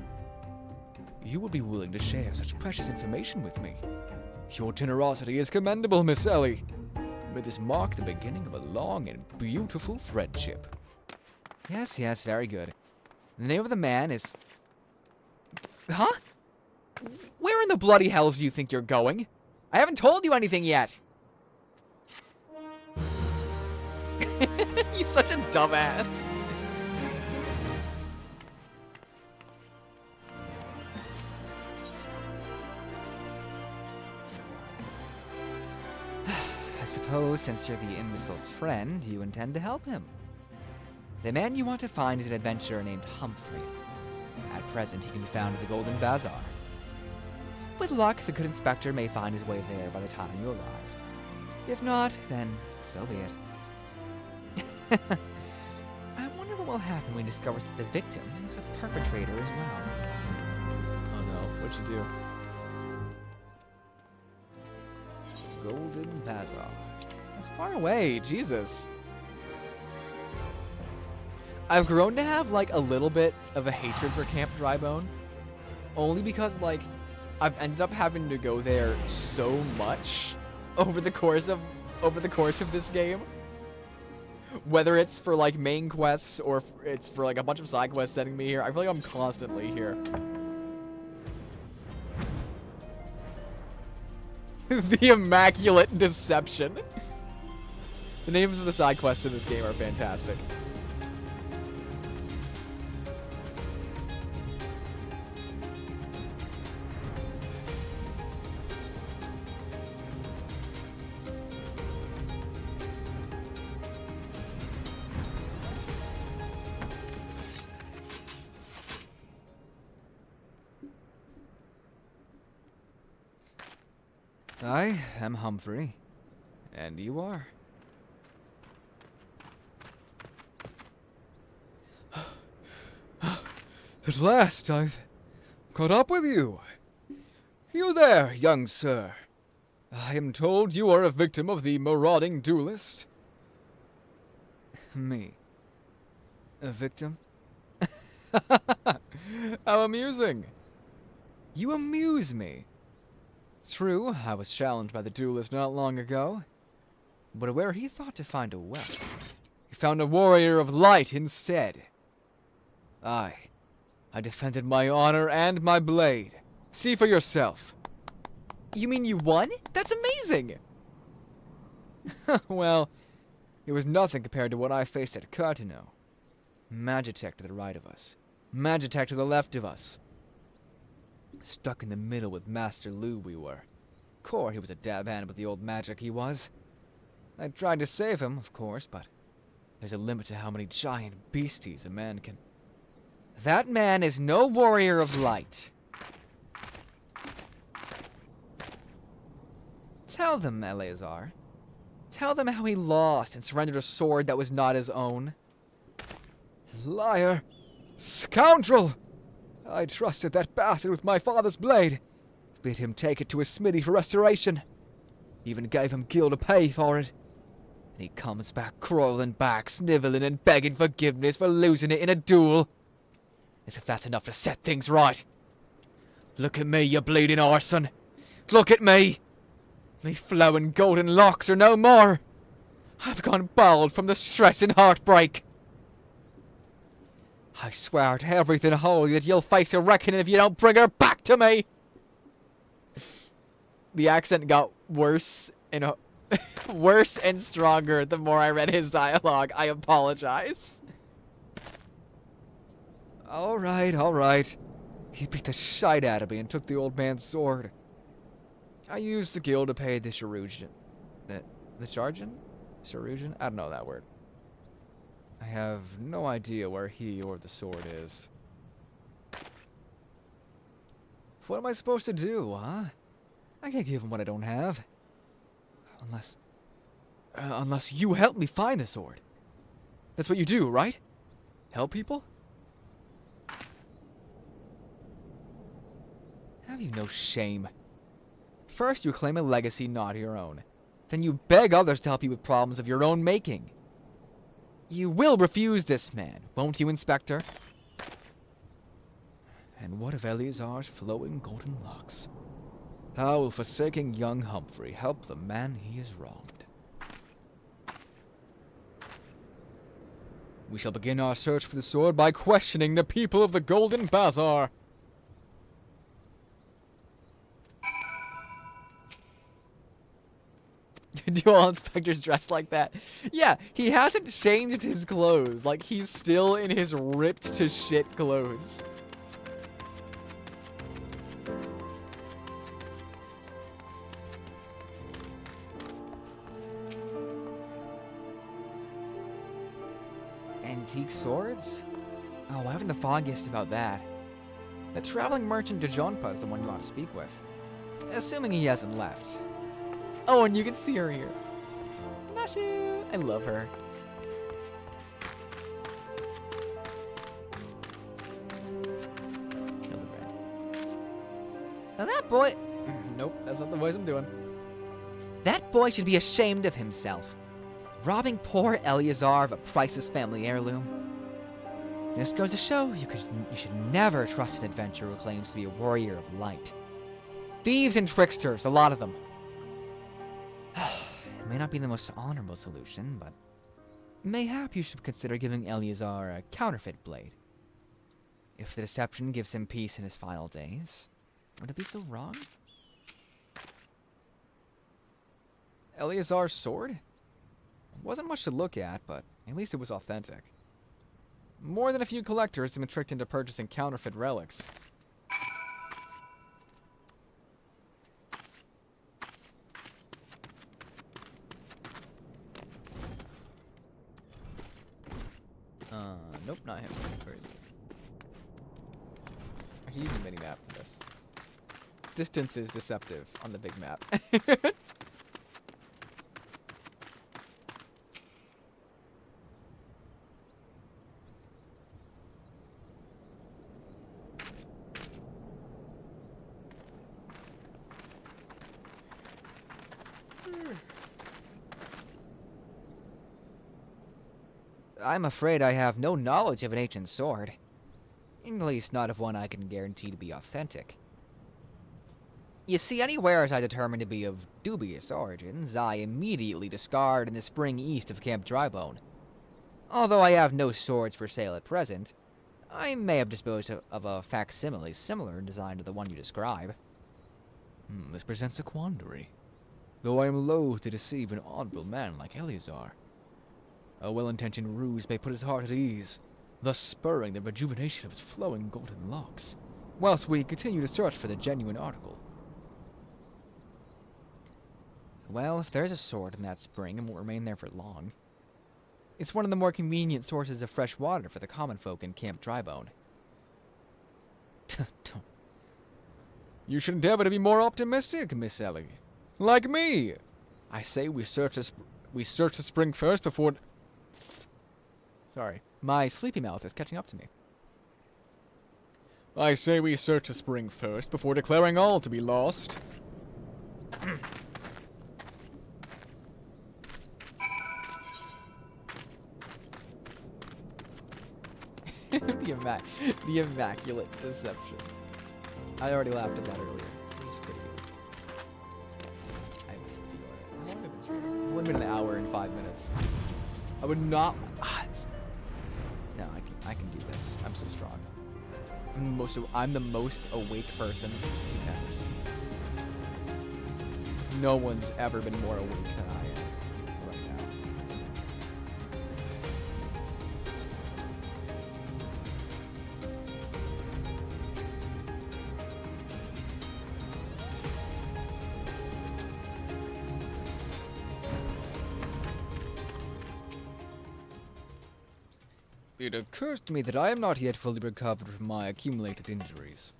You will be willing to share such precious information with me. Your generosity is commendable, Miss Ellie. May this mark the beginning of a long and beautiful friendship. Yes, very good. The name of the man is... Huh? Where in the bloody hells do you think you're going? I haven't told you anything yet. He's such a dumbass. I suppose since you're the imbecile's friend, you intend to help him. The man you want to find is an adventurer named Humphrey. At present, he can be found at the Golden Bazaar. With luck, the good inspector may find his way there by the time you arrive. If not, then so be it. I wonder what will happen when he discovers that the victim is a perpetrator as well. Oh no, what'd you do? Golden Bazaar. That's far away, Jesus. I've grown to have, like, a little bit of a hatred for Camp Drybone. Only because, like, I've ended up having to go there so much over the course of this game. Whether it's for, like, main quests or it's for, like, a bunch of side quests sending me here. I feel like I'm constantly here. The Immaculate Deception. The names of the side quests in this game are fantastic. I am Humphrey, and you are. At last, I've caught up with you. You there, young sir. I am told you are a victim of the marauding duelist. Me? A victim? How amusing. You amuse me. True, I was challenged by the duelist not long ago, but where he thought to find a weapon, he found a warrior of light instead. I defended my honor and my blade. See for yourself. You mean you won? That's amazing! Well, it was nothing compared to what I faced at Cartino. Magitech to the right of us. Magitech to the left of us. Stuck in the middle with Master Lu we were. Core, he was a dab hand with the old magic he was. I tried to save him, of course, but there's a limit to how many giant beasties a man can... That man is no warrior of light. Tell them, Eleazar. Tell them how he lost and surrendered a sword that was not his own. Liar! Scoundrel! I trusted that bastard with my father's blade. Bid him take it to his smithy for restoration. Even gave him gil to pay for it. And he comes back crawling back, sniveling and begging forgiveness for losing it in a duel. As if that's enough to set things right. Look at me, you bleeding arson. Look at me. Me flowing golden locks are no more. I've gone bald from the stress and heartbreak. I swear to everything holy that you'll face a reckoning if you don't bring her back to me. The accent got worse and worse and stronger the more I read his dialogue. I apologize. All right. He beat the shite out of me and took the old man's sword. I used the gil to pay the Cherugian. The Chargian? Cherugian? I don't know that word. I have no idea where he or the sword is. What am I supposed to do, huh? I can't give him what I don't have. Unless you help me find the sword. That's what you do, right? Help people? Have you no shame? First, you claim a legacy not your own. Then you beg others to help you with problems of your own making. You will refuse this man, won't you, Inspector? And what of Eleazar's flowing golden locks? How will forsaking young Humphrey help the man he has wronged? We shall begin our search for the sword by questioning the people of the Golden Bazaar. Do all inspectors dress like that? Yeah, he hasn't changed his clothes. Like, he's still in his ripped to shit clothes. Antique swords? Oh, I haven't the foggiest about that. The traveling merchant Dejonpa is the one you ought to speak with. Assuming he hasn't left. Oh, and you can see her here. Nashu! I love her. Hildibrand. Now that boy... Nope, that's not the voice I'm doing. That boy should be ashamed of himself. Robbing poor Eleazar of a priceless family heirloom. This goes to show you should never trust an adventurer who claims to be a warrior of light. Thieves and tricksters, a lot of them. It may not be the most honorable solution, but mayhap you should consider giving Eleazar a counterfeit blade. If the deception gives him peace in his final days, would it be so wrong? Eleazar's sword? Wasn't much to look at, but at least it was authentic. More than a few collectors have been tricked into purchasing counterfeit relics. Nope, not him. Where is he? Actually, use the mini map for this. Distance is deceptive on the big map. I'm afraid I have no knowledge of an ancient sword. At least not of one I can guarantee to be authentic. You see, any wares I determine to be of dubious origins, I immediately discard in the spring east of Camp Drybone. Although I have no swords for sale at present, I may have disposed of a facsimile similar in design to the one you describe. This presents a quandary, though I am loath to deceive an honorable man like Eleazar. A well-intentioned ruse may put his heart at ease, thus spurring the rejuvenation of his flowing golden locks, whilst we continue to search for the genuine article. Well, if there's a sword in that spring, it won't remain there for long. It's one of the more convenient sources of fresh water for the common folk in Camp Drybone. You should endeavor to be more optimistic, Miss Ellie. Like me. I say we search the spring first before... Sorry, my sleepy mouth is catching up to me. I say we search the spring first before declaring all to be lost. the immaculate deception. I already laughed at that earlier. It's pretty good. I feel it. How long have I been streaming? It's only been an hour and 5 minutes. I would not... No, I can do this. I'm so strong. I'm the most awake person who matters. No one's ever been more awake than I am right now. It occurs to me that I am not yet fully recovered from my accumulated injuries.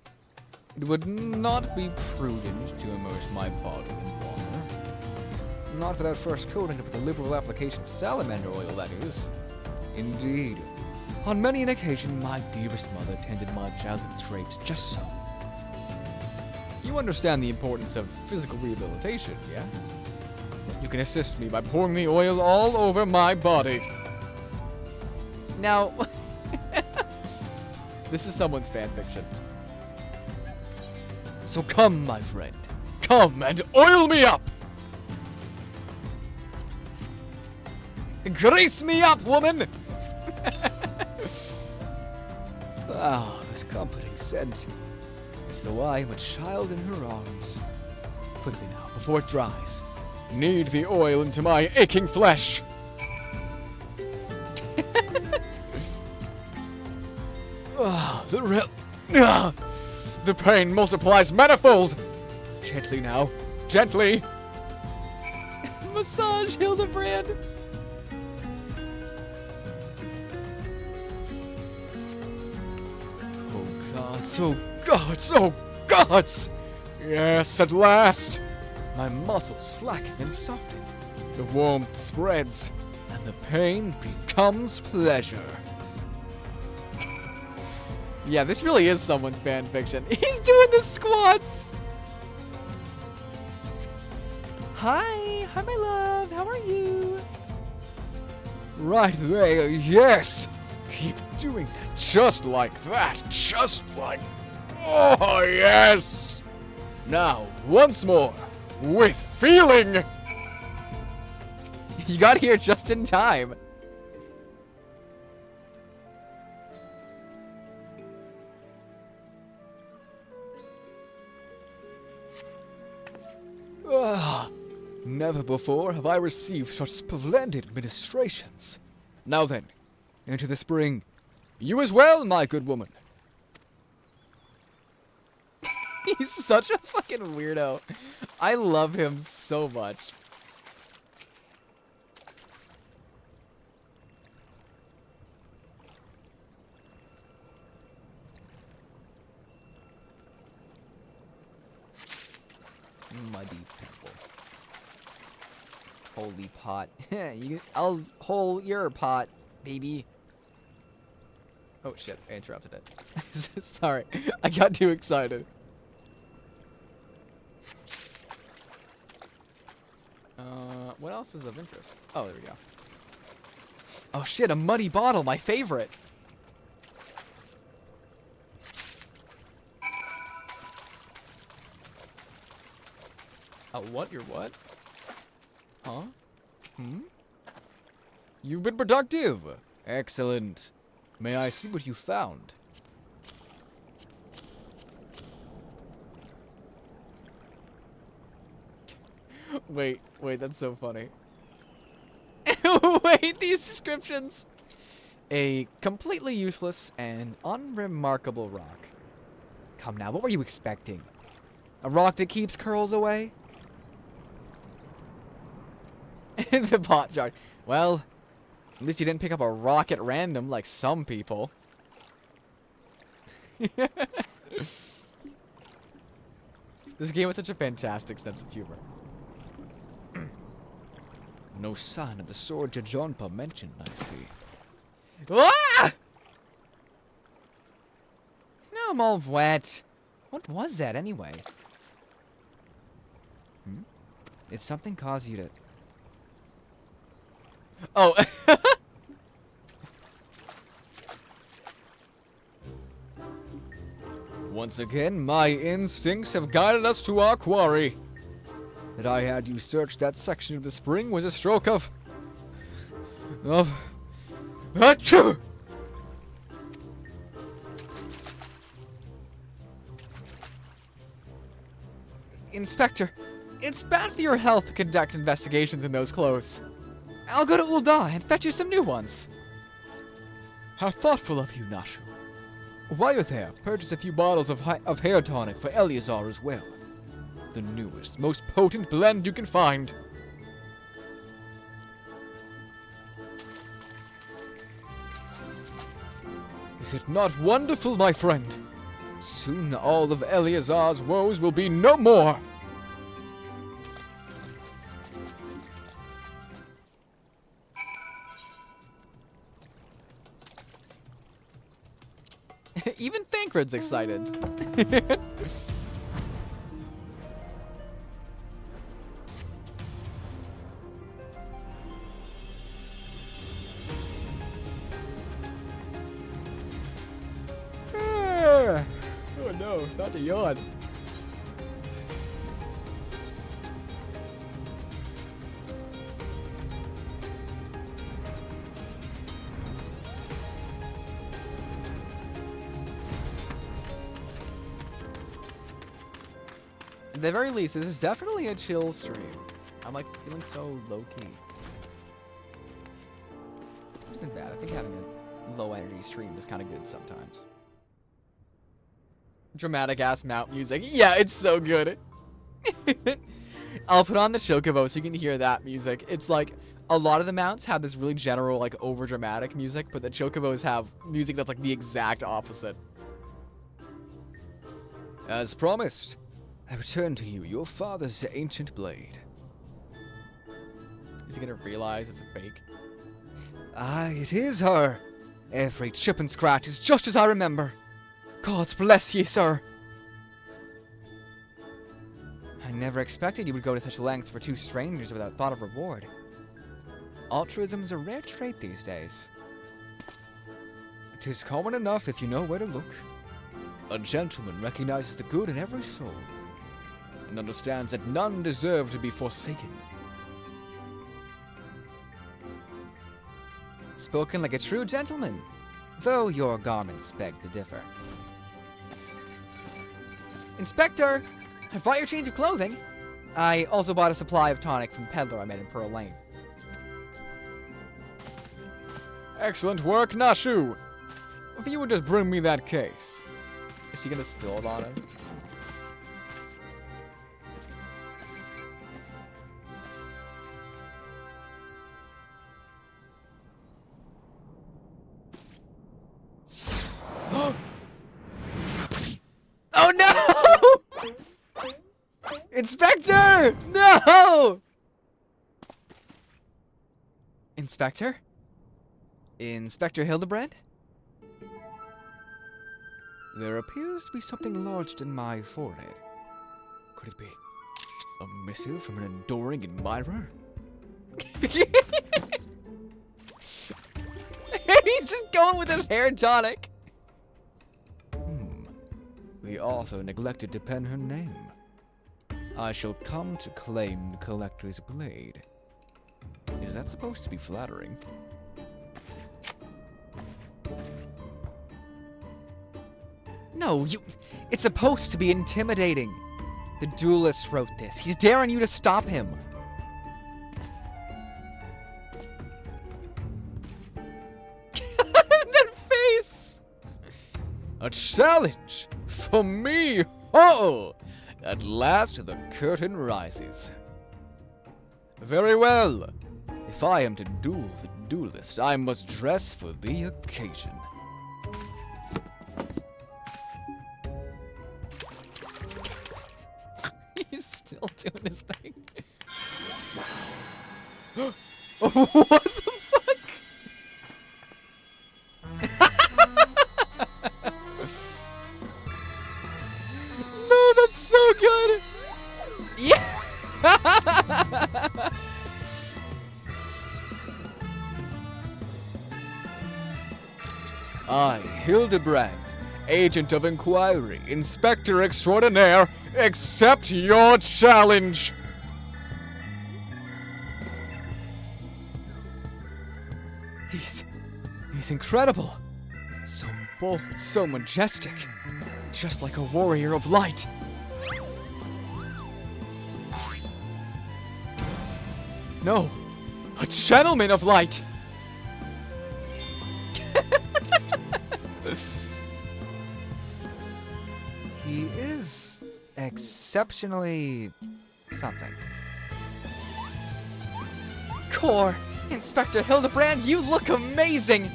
It would not be prudent to immerse my body in water. Not without first coating it with a liberal application of salamander oil, that is. Indeed. On many an occasion, my dearest mother tended my childhood's drapes just so. You understand the importance of physical rehabilitation, yes? You can assist me by pouring the oil all over my body. Now, this is someone's fanfiction. So come, my friend. Come and oil me up! Grease me up, woman! Ah, this comforting scent. As though I am a child in her arms. Quickly now, before it dries. Knead the oil into my aching flesh. The pain multiplies manifold. Gently now. Gently. Massage Hildibrand. Oh gods, oh gods, oh gods! Yes, at last! My muscles slacken and soften. The warmth spreads, and the pain becomes pleasure. Yeah, this really is someone's fanfiction. He's doing the squats! Hi! Hi, my love! How are you? Right there, yes! Keep doing that, just like that, just like... Oh, yes! Now, once more, with feeling! You got here just in time. Never before have I received such splendid ministrations. Now then, into the spring. You as well, my good woman. He's such a fucking weirdo. I love him so much. Muddy pebble. Holy pot. I'll hole your pot, baby. Oh shit, I interrupted it. Sorry, I got too excited. What else is of interest? Oh, there we go. Oh shit, a muddy bottle, my favorite. What? Your what? Huh? You've been productive. Excellent. May I see what you found? Wait, that's so funny. Wait, these descriptions. A completely useless and unremarkable rock. Come now, what were you expecting? A rock that keeps curls away? The pot jar. Well, at least you didn't pick up a rock at random like some people. This game has such a fantastic sense of humor. No sign of the sword Jajonpa mentioned, I see. Ah! Now I'm all wet. What was that anyway? Did something cause you to... Oh. Once again, my instincts have guided us to our quarry. That I had you search that section of the spring was a stroke of... Achoo! Inspector, it's bad for your health to conduct investigations in those clothes. I'll go to Ul'dah and fetch you some new ones. How thoughtful of you, Nashu. While you're there, purchase a few bottles of hair tonic for Eleazar as well. The newest, most potent blend you can find. Is it not wonderful, my friend? Soon all of Eleazar's woes will be no more. Even Thancred's excited. Not to yawn. At the very least, this is definitely a chill stream. I'm like feeling so low-key. Which isn't bad. I think having a low-energy stream is kind of good sometimes. Dramatic-ass mount music. Yeah, it's so good. I'll put on the Chocobo so you can hear that music. It's like, a lot of the mounts have this really general, like, over-dramatic music, but the Chocobos have music that's like the exact opposite. As promised, I return to you your father's ancient blade. Is he gonna realize it's a fake? Ah, it is her. Every chip and scratch is just as I remember. God bless ye, sir. I never expected you would go to such lengths for two strangers without thought of reward. Altruism is a rare trait these days. It is common enough if you know where to look. A gentleman recognizes the good in every soul and understands that none deserve to be forsaken. Spoken like a true gentleman, though your garments beg to differ. Inspector! I bought your change of clothing. I also bought a supply of tonic from peddler I met in Pearl Lane. Excellent work, Nashu! If you would just bring me that case. Is she gonna spill it on him? Oh no! Inspector! No! Inspector? Inspector Hildibrand? There appears to be something lodged in my forehead. Could it be a missive from an enduring admirer? He's just going with his hair tonic. The author neglected to pen her name. I shall come to claim the collector's blade. Is that supposed to be flattering? No, it's supposed to be intimidating. The duelist wrote this. He's daring you to stop him. That face! A challenge for me! Oh! At last the curtain rises. Very well. If I am to duel the duelist, I must dress for the occasion. He's still doing his thing. Oh, what the fuck? No, that's so good. Yeah. I, Hildibrand, Agent of Inquiry, Inspector Extraordinaire, accept your challenge! He's incredible. So bold, so majestic. Just like a warrior of light. No, a gentleman of light! He is exceptionally something. Core, Inspector Hildibrand, you look amazing!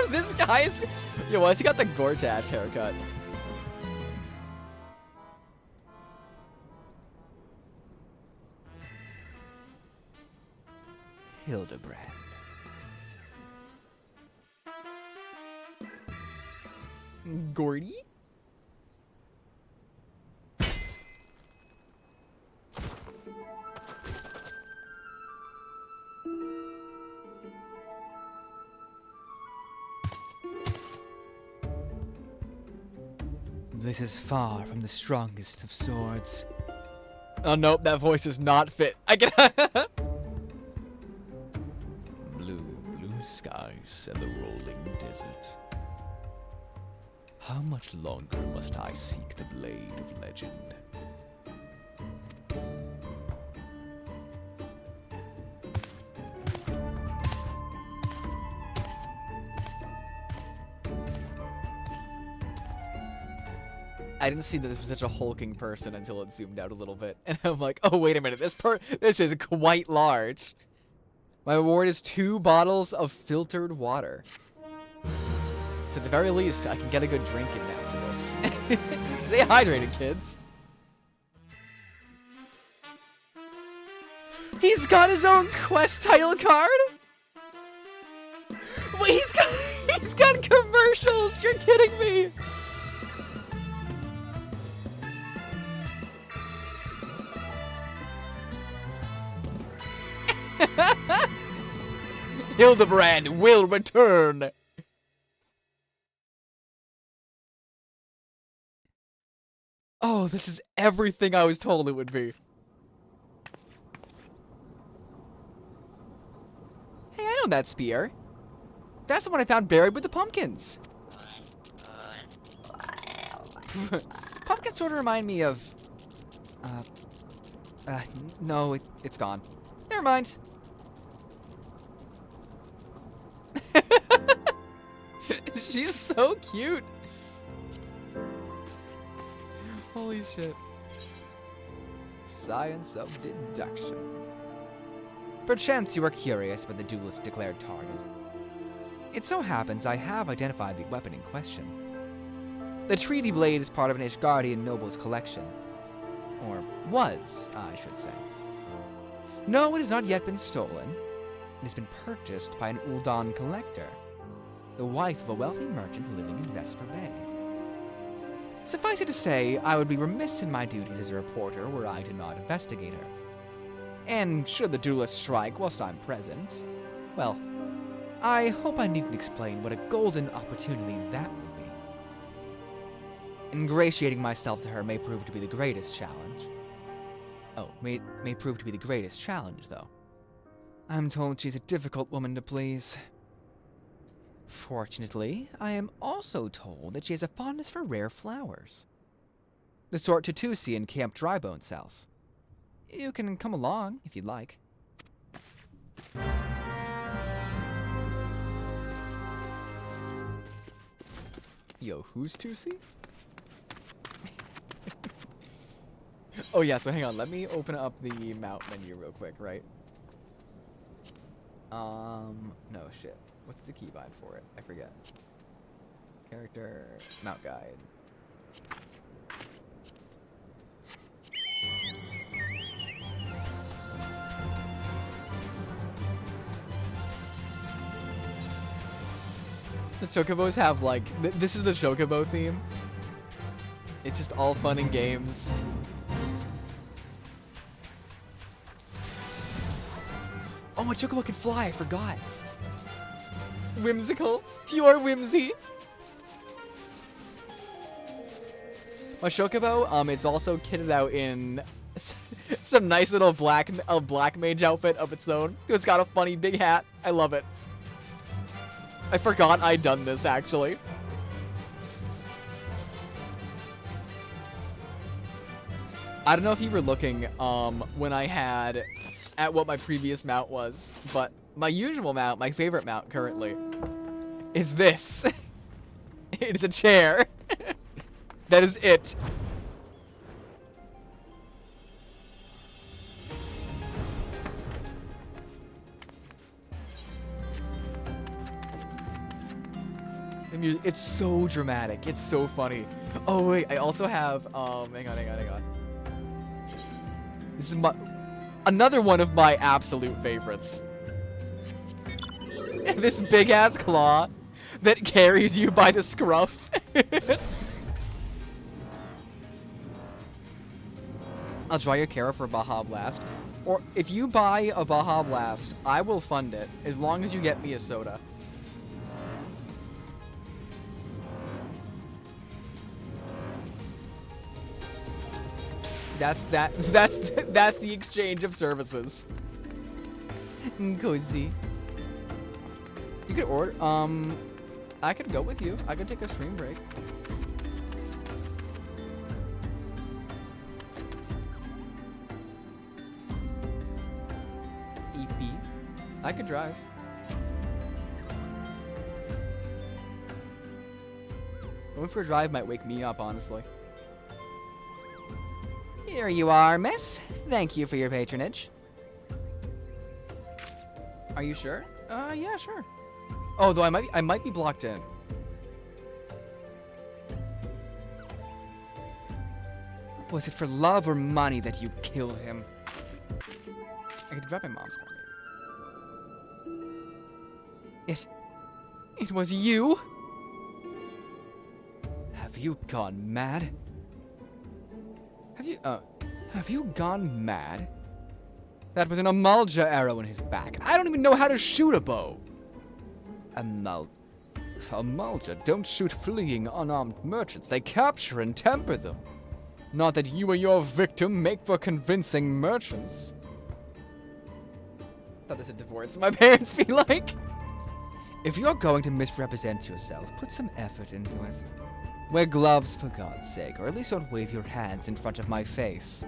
This guy's... Yo, why's he got the Gortash haircut? Hildibrand. Gordy? this is far from the strongest of swords. Oh, nope, that voice is not fit. I can. Blue skies and the rolling desert. How much longer must I seek the blade of legend? I didn't see that this was such a hulking person until it zoomed out a little bit. And I'm like, oh, wait a minute. This is quite large. My reward is 2 bottles of filtered water. So at the very least, I can get a good drink in after this. Stay hydrated, kids. He's got his own quest title card? Wait, he's got commercials. You're kidding me. Hildibrand will return. Oh, this is everything I was told it would be. Hey, I know that spear. That's the one I found buried with the pumpkins. Pumpkins sort of remind me of... no, it's gone. Never mind. She's so cute. Holy shit. Science of deduction. Perchance you are curious about the duelist's declared target. It so happens I have identified the weapon in question. The treaty blade is part of an Ishgardian noble's collection. Or was, I should say. No, it has not yet been stolen. It has been purchased by an Uldan collector, the wife of a wealthy merchant living in Vesper Bay. Suffice it to say, I would be remiss in my duties as a reporter were I to not investigate her. And should the duelist strike whilst I'm present, well, I hope I needn't explain what a golden opportunity that would be. Ingratiating myself to her may prove to be the greatest challenge. Oh, may prove to be the greatest challenge, though. I'm told she's a difficult woman to please. Fortunately, I am also told that she has a fondness for rare flowers. The sort Tutusi in Camp Drybone's house. You can come along, if you'd like. Yo, who's Tusi? Oh yeah, so hang on, let me open up the mount menu real quick, right? No, shit. What's the keybind for it? I forget. Character, mount guide. The Chocobos have, like, this is the Chocobo theme. It's just all fun and games. Oh, my Chocobo can fly, I forgot. Whimsical. Pure whimsy. My Chocobo, it's also kitted out in some nice little black mage outfit of its own. It's got a funny big hat. I love it. I forgot I'd done this, actually. I don't know if you were looking, when I had at what my previous mount was, but my usual mount, my favorite mount currently, is this. It is a chair. That is it. It's so dramatic. It's so funny. Oh wait, I also have hang on. This is another one of my absolute favorites. This big ass claw that carries you by the scruff. I'll draw your Kara for Baja Blast. Or if you buy a Baja Blast, I will fund it as long as you get me a soda. That's the exchange of services. Cozy. You could order. I could go with you. I could take a stream break. EP. I could drive. Going for a drive might wake me up, honestly. Here you are, miss. Thank you for your patronage. Are you sure? Yeah, sure. Oh, though I might be blocked in. Was it for love or money that you killed him? I could grab my mom's phone. It was you? Have you gone mad? Have you gone mad? That was an Amalja arrow in his back. I don't even know how to shoot a bow. Amalja don't shoot fleeing unarmed merchants. They capture and temper them. Not that you or your victim make for convincing merchants. Thought this a divorce my parents be like. If you're going to misrepresent yourself, put some effort into it. Wear gloves, for God's sake, or at least don't wave your hands in front of my face.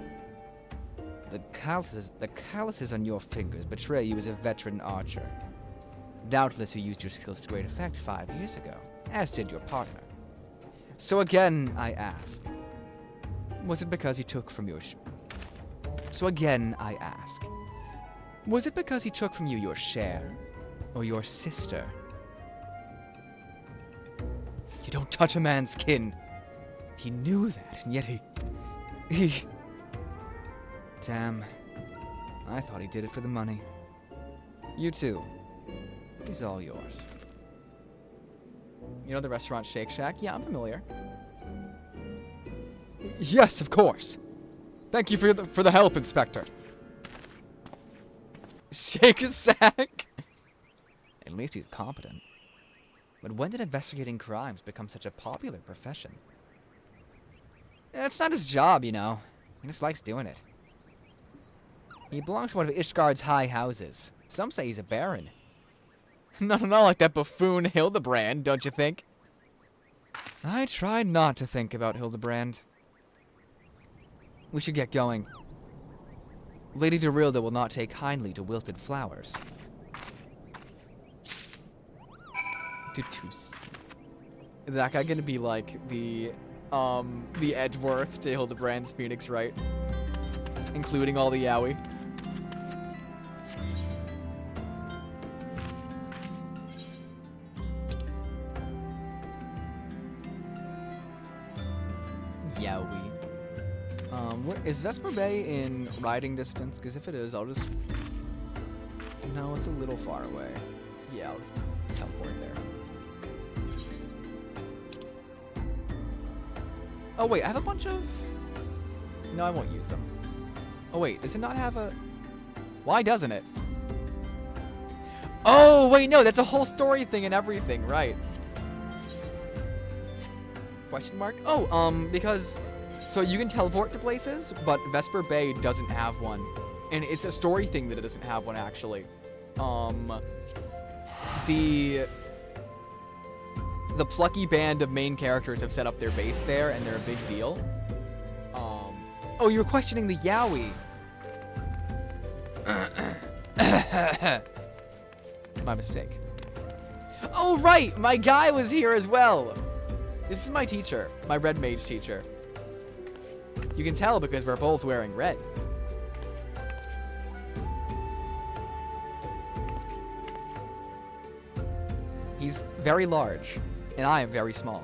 The calluses on your fingers betray you as a veteran archer. Doubtless you used your skills to great effect 5 years ago, as did your partner. So again, I ask, was it because he took from you your share, or your sister? You don't touch a man's kin. He knew that, and yet he... Damn. I thought he did it for the money. You too. He's all yours. You know the restaurant Shake Shack? Yeah, I'm familiar. Yes, of course. Thank you for the help, Inspector. Shake a sack. At least he's competent. But when did investigating crimes become such a popular profession? It's not his job, you know. He just likes doing it. He belongs to one of Ishgard's high houses. Some say he's a baron. Not at all like that buffoon Hildibrand, don't you think? I try not to think about Hildibrand. We should get going. Lady Dorilda will not take kindly to wilted flowers. Is that guy gonna be like the Edgeworth to Hildibrand's Phoenix, right? Including all the yaoi. Yaoi. Is Vesper Bay in riding distance? Because if it is, I'll just... No, it's a little far away. Yeah, I'll just teleport there. Oh wait, I have a bunch of... No, I won't use them. Oh wait, does it not have a... Why doesn't it? Oh wait, no, that's a whole story thing and everything, right? Question mark? Oh, because... So you can teleport to places, but Vesper Bay doesn't have one. And it's a story thing that it doesn't have one, actually. The plucky band of main characters have set up their base there, and they're a big deal. Oh, you were questioning the yaoi. My mistake. Oh, right! My guy was here as well! This is my teacher. My red mage teacher. You can tell because we're both wearing red. He's very large, and I am very small.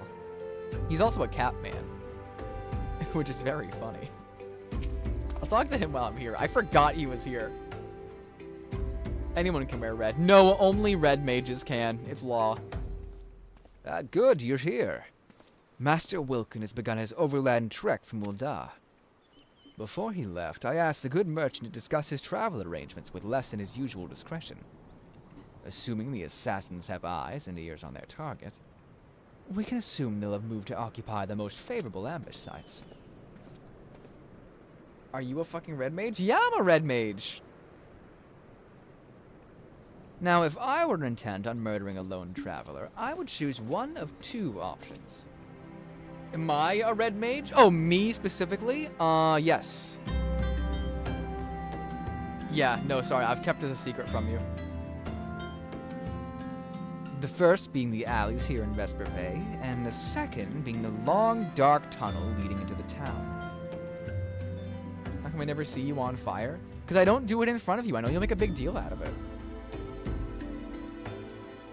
He's also a cat man, which is very funny. I'll talk to him while I'm here. I forgot he was here. Anyone can wear red. No, only red mages can. It's law.
Good, you're here. Master Wilkin has begun his overland trek from Ul'dah. Before he left, I asked the good merchant to discuss his travel arrangements with less than his usual discretion. Assuming the assassins have eyes and ears on their target, we can assume they'll have moved to occupy the most favorable ambush sites.
Are you a fucking red mage? Yeah, I'm a red mage.
Now, if I were intent on murdering a lone traveler, I would choose one of two options.
Am I a red mage? Oh, me specifically? Yes. Yeah, no, sorry, I've kept it a secret from you.
The first being the alleys here in Vesper Bay, and the second being the long, dark tunnel leading into the town.
How come I never see you on fire? Because I don't do it in front of you. I know you'll make a big deal out of it.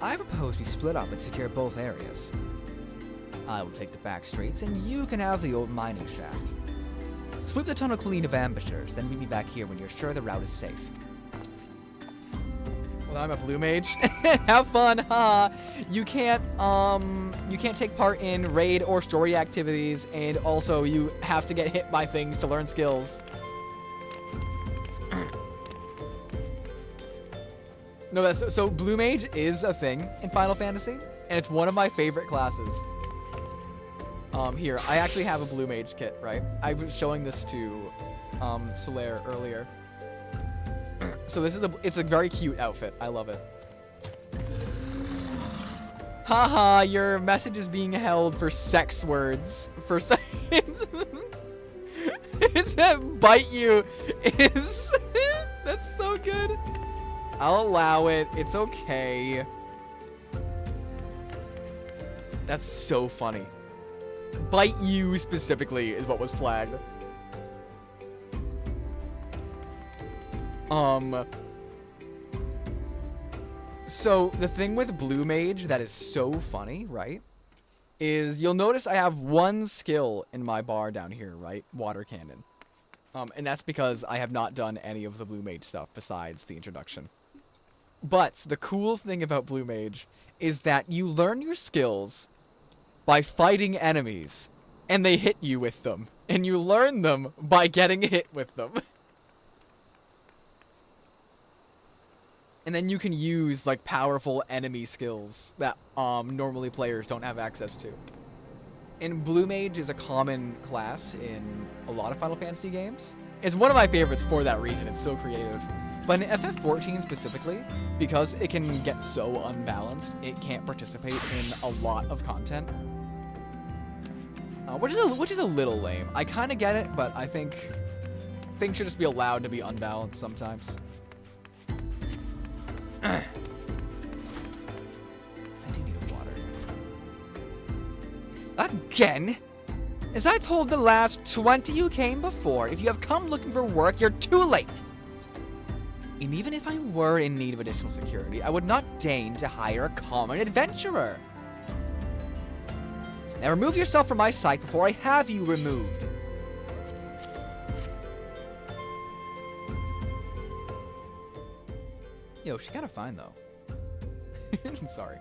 I propose we split up and secure both areas. I will take the back streets, and you can have the old mining shaft. Sweep the tunnel clean of ambushers, then meet me back here when you're sure the route is safe.
Well, I'm a blue mage. Have fun, huh? You can't take part in raid or story activities, and also you have to get hit by things to learn skills. No, that's so blue mage is a thing in Final Fantasy, and it's one of my favorite classes. Here, I actually have a blue mage kit, right? I was showing this to Solaire earlier. So this is it's a very cute outfit. I love it. Haha, your message is being held for sex words. For it's that bite you is that's so good. I'll allow it. It's okay. That's so funny. Bite you specifically is what was flagged. So the thing with blue mage that is so funny, right, is you'll notice I have one skill in my bar down here, right? Water cannon. And that's because I have not done any of the blue mage stuff besides the introduction. But the cool thing about blue mage is that you learn your skills by fighting enemies, and they hit you with them. And you learn them by getting hit with them. And then you can use, like, powerful enemy skills that normally players don't have access to. And blue mage is a common class in a lot of Final Fantasy games. It's one of my favorites for that reason. It's so creative. But in FF14 specifically, because it can get so unbalanced, it can't participate in a lot of content. Which is a little lame. I kind of get it, but I think things should just be allowed to be unbalanced sometimes. I do need water.
Again? As I told the last 20 you came before, if you have come looking for work, you're too late. And even if I were in need of additional security, I would not deign to hire a common adventurer. Now remove yourself from my sight before I have you removed.
Yo, she's kind of fine, though. Sorry.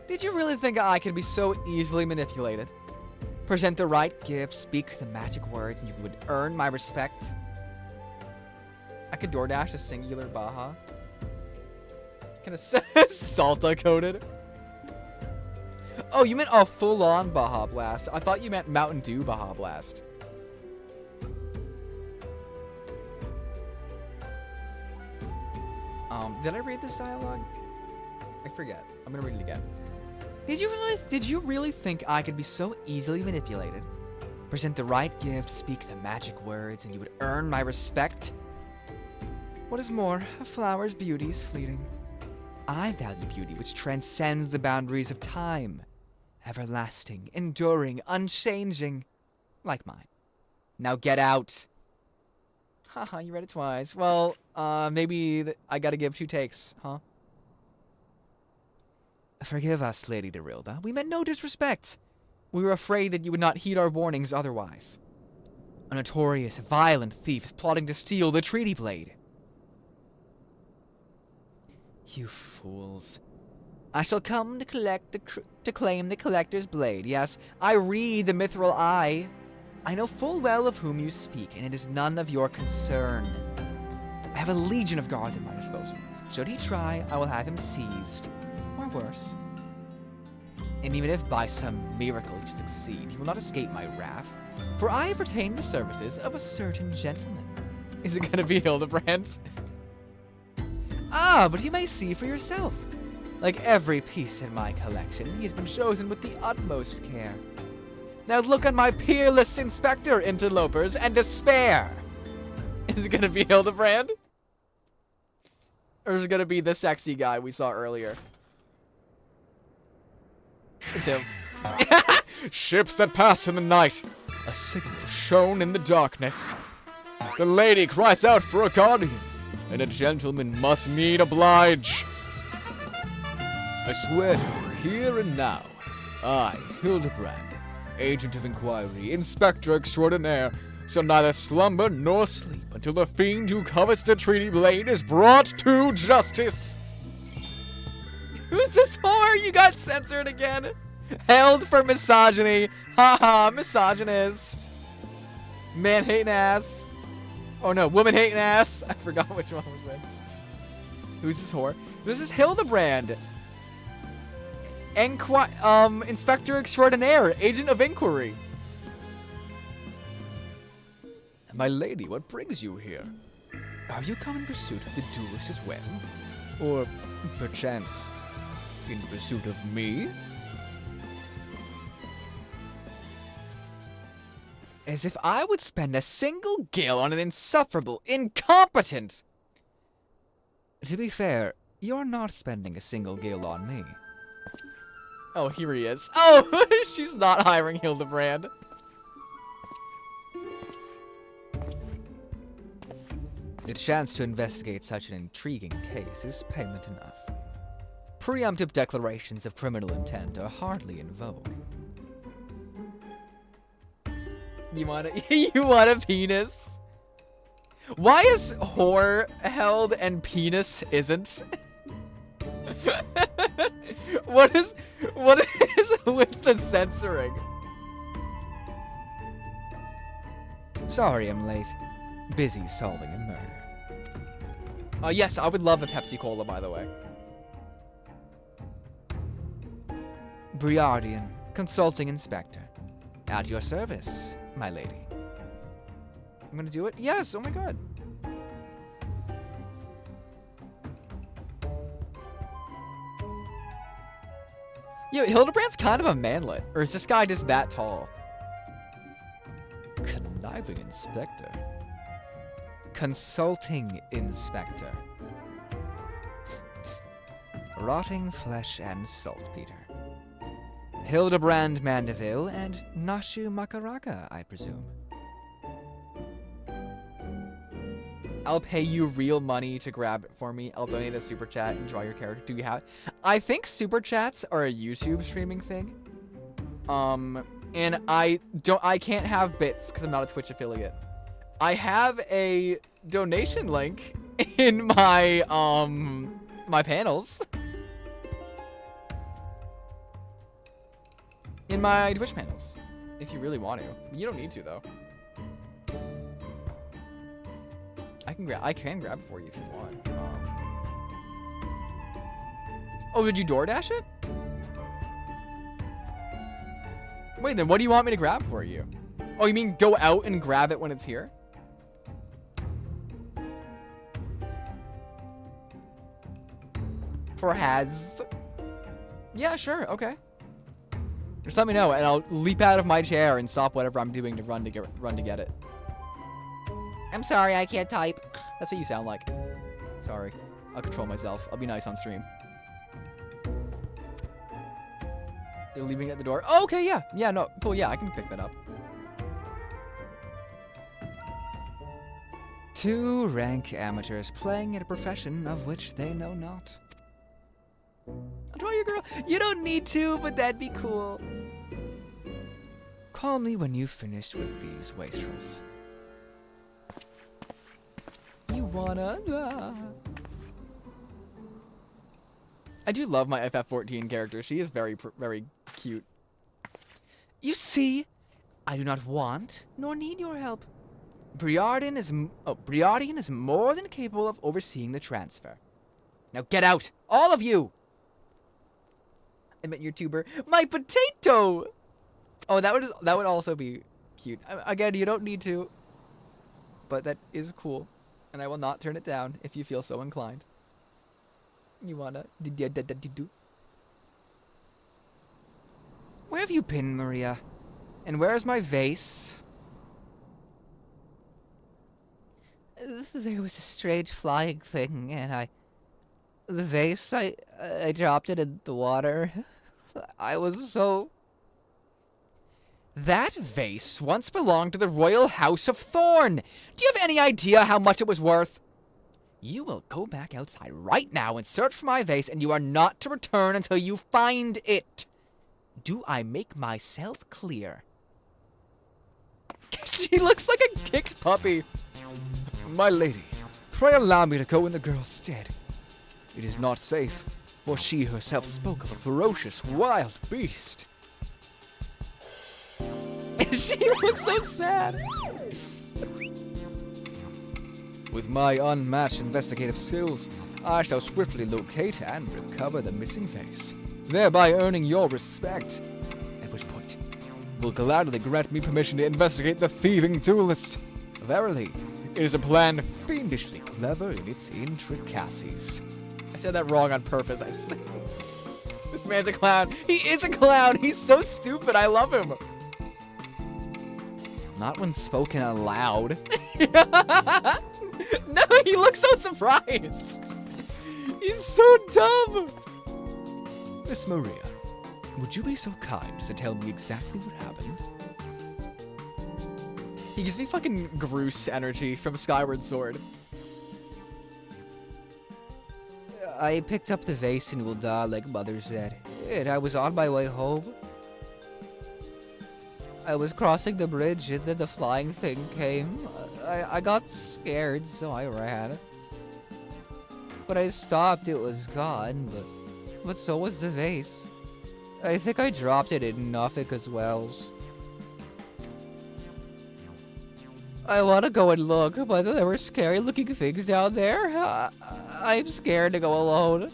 Did you really think I could be so easily manipulated? Present the right gifts, speak the magic words, and you would earn my respect?
I could DoorDash a singular Baja. Kind of Salta coated. Oh, you meant a full-on Baja Blast. I thought you meant Mountain Dew Baja Blast. Did I read this dialogue? I forget. I'm gonna read it again.
Did you really think I could be so easily manipulated? Present the right gift, speak the magic words, and you would earn my respect? What is more, a flower's beauty is fleeting. I value beauty which transcends the boundaries of time. Everlasting, enduring, unchanging. Like mine. Now get out.
Haha, you read it twice. Well, maybe I gotta give 2 takes, huh?
Forgive us, Lady Darilda. We meant no disrespect. We were afraid that you would not heed our warnings otherwise. A notorious, violent thief is plotting to steal the treaty blade. You fools. I shall come to claim the collector's blade. Yes, I read the mithril eye. I know full well of whom you speak, and it is none of your concern. I have a legion of guards at my disposal. Should he try, I will have him seized. Or worse. And even if by some miracle he succeed, he will not escape my wrath.
For I have retained the services of a certain gentleman. Is it gonna be Hildibrand?
Ah, but you may see for yourself. Like every piece in my collection, he has been chosen with the utmost care. Now look on my peerless inspector, interlopers, and despair!
Is it gonna be Hildibrand? Or is it gonna be the sexy guy we saw earlier? It's him.
Ships that pass in the night, a signal shown in the darkness. The lady cries out for a guardian, and a gentleman must need oblige. I swear to you, here and now, I, Hildibrand, Agent of Inquiry, Inspector Extraordinaire, shall neither slumber nor sleep until the fiend who covets the treaty blade is brought to justice.
Who's this whore? You got censored again. Held for misogyny. Haha, misogynist. Man hating ass. Oh no, woman hating ass. I forgot which one was which. Who's this whore? This is Hildibrand. Inspector Extraordinaire, Agent of Inquiry.
My lady, what brings you here? Are you come in pursuit of the duelist as well? Or, perchance, in pursuit of me?
As if I would spend a single gil on an insufferable, incompetent...
To be fair, you're not spending a single gil on me.
Oh, here he is. Oh, she's not hiring Hildibrand.
The chance to investigate such an intriguing case is payment enough. Preemptive declarations of criminal intent are hardly in vogue.
You want a penis? Why is whore held and penis isn't? What is with the censoring?
Sorry I'm late. Busy solving a murder.
Yes, I would love a Pepsi Cola, by the way.
Briardian, Consulting Inspector. At your service, my lady.
I'm gonna do it? Yes, oh my god. Yo, Hildibrand's kind of a manlet. Or is this guy just that tall?
Conniving Inspector. Consulting Inspector. Rotting flesh and saltpeter. Hildibrand Mandeville and Nashu Makaraka, I presume.
I'll pay you real money to grab it for me. I'll donate a super chat and draw your character. Do we have? I think super chats are a YouTube streaming thing. And I can't have bits because I'm not a Twitch affiliate. I have a donation link in my my panels. In my Twitch panels. If you really want to. You don't need to though. I can grab it for you if you want. Oh, did you DoorDash it? Wait, then what do you want me to grab for you? Oh, you mean go out and grab it when it's here? For has. Yeah, sure, okay. Just let me know, and I'll leap out of my chair and stop whatever I'm doing to run to get it. I'm sorry, I can't type. That's what you sound like. Sorry. I'll control myself. I'll be nice on stream. They're leaving it at the door. Oh, okay, yeah. Yeah, no, cool, yeah, I can pick that up.
Two rank amateurs playing at a profession of which they know not.
I'll draw your girl. You don't need to, but that'd be cool.
Call me when you've finished with these wastrels.
You wanna... I do love my FF14 character. She is very cute.
You see, I do not want nor need your help. Briardian is more than capable of overseeing the transfer. Now get out, all of you!
I meant YouTuber. My potato! Oh, that would also be Cute. Again, you don't need to, but that is cool, and I will not turn it down if you feel so inclined. You wanna do?
Where have you been, Maria? And where is my vase? There was a strange flying thing, and the vase, I dropped it in the water. I was so...
That vase once belonged to the royal house of Thorn. Do you have any idea how much it was worth? You will go back outside right now and search for my vase, and you are not to return until you find it. Do I make myself clear? She looks like a kicked puppy.
My lady, pray allow me to go in the girl's stead. It is not safe, for she herself spoke of a ferocious wild beast.
She looks so sad.
With my unmatched investigative skills, I shall swiftly locate and recover the missing vase, thereby earning your respect. At which point, will gladly grant me permission to investigate the thieving duelist. Verily, it is a plan fiendishly clever in its intricacies.
I said that wrong on purpose. This man's a clown. He is a clown. He's so stupid. I love him.
Not when spoken aloud.
No, he looks so surprised. He's so dumb.
Miss Maria, would you be so kind as to tell me exactly what happened?
He gives me fucking Groose energy from Skyward Sword.
I picked up the vase in Ul'dah, like Mother said, and I was on my way home. I was crossing the bridge, and then the flying thing came. I got scared, so I ran. When I stopped, it was gone, but so was the vase. I think I dropped it in Nafika's wells. I want to go and look, but there were scary-looking things down there. I'm scared to go alone.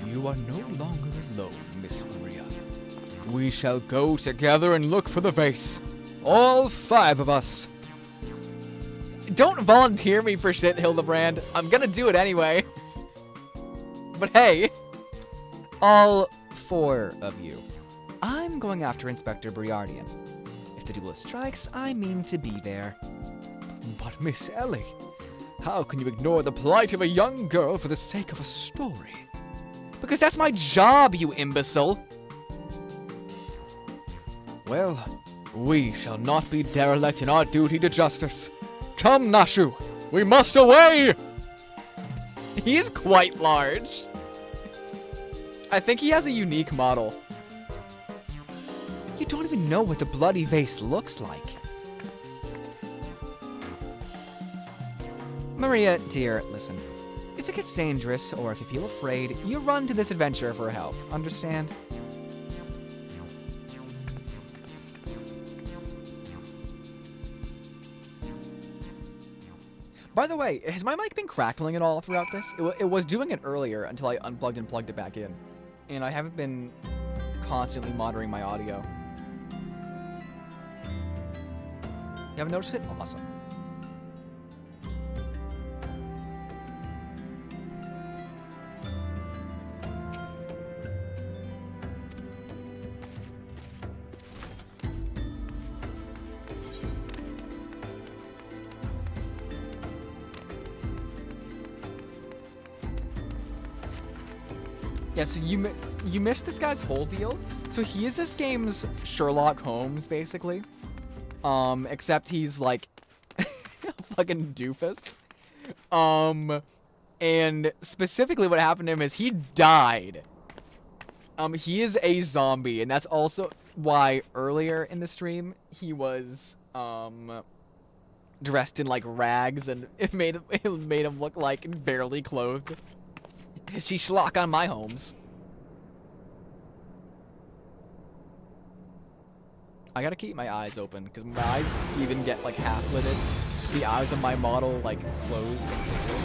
You are no longer alone, Miss Maria. We shall go together and look for the vase. All 5 of us.
Don't volunteer me for shit, Hildibrand. I'm gonna do it anyway. But hey.
All 4 of you. I'm going after Inspector Briardian. If the duelist strikes, I mean to be there. But Miss Ellie, how can you ignore the plight of a young girl for the sake of a story?
Because that's my job, you imbecile.
Well, we shall not be derelict in our duty to justice. Come, Nashu, we must away!
He is quite large. I think he has a unique model.
You don't even know what the bloody vase looks like. Maria, dear, listen. If it gets dangerous, or if you feel afraid, you run to this adventure for help. Understand?
By the way, has my mic been crackling at all throughout this? It was doing it earlier until I unplugged and plugged it back in. And I haven't been constantly monitoring my audio. You haven't noticed it? Awesome. Yeah, so you missed this guy's whole deal. So he is this game's Sherlock Holmes, basically. Except he's like a fucking doofus. And specifically what happened to him is he died. He is a zombie, and that's also why earlier in the stream he was dressed in like rags, and it made him look like barely clothed. She schlock on my homes. I gotta keep my eyes open, because my eyes even get like half lidded. The eyes of my model like closed completely.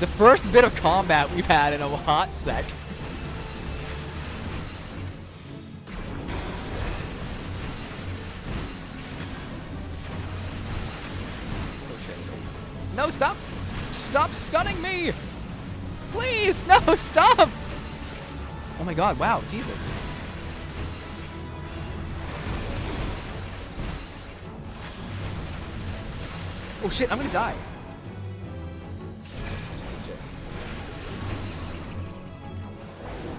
The first bit of combat we've had in a hot sec. Oh shit. No, stop! Stop stunning me! Please! No, stop! Oh my god, wow, Jesus. Oh shit, I'm gonna die.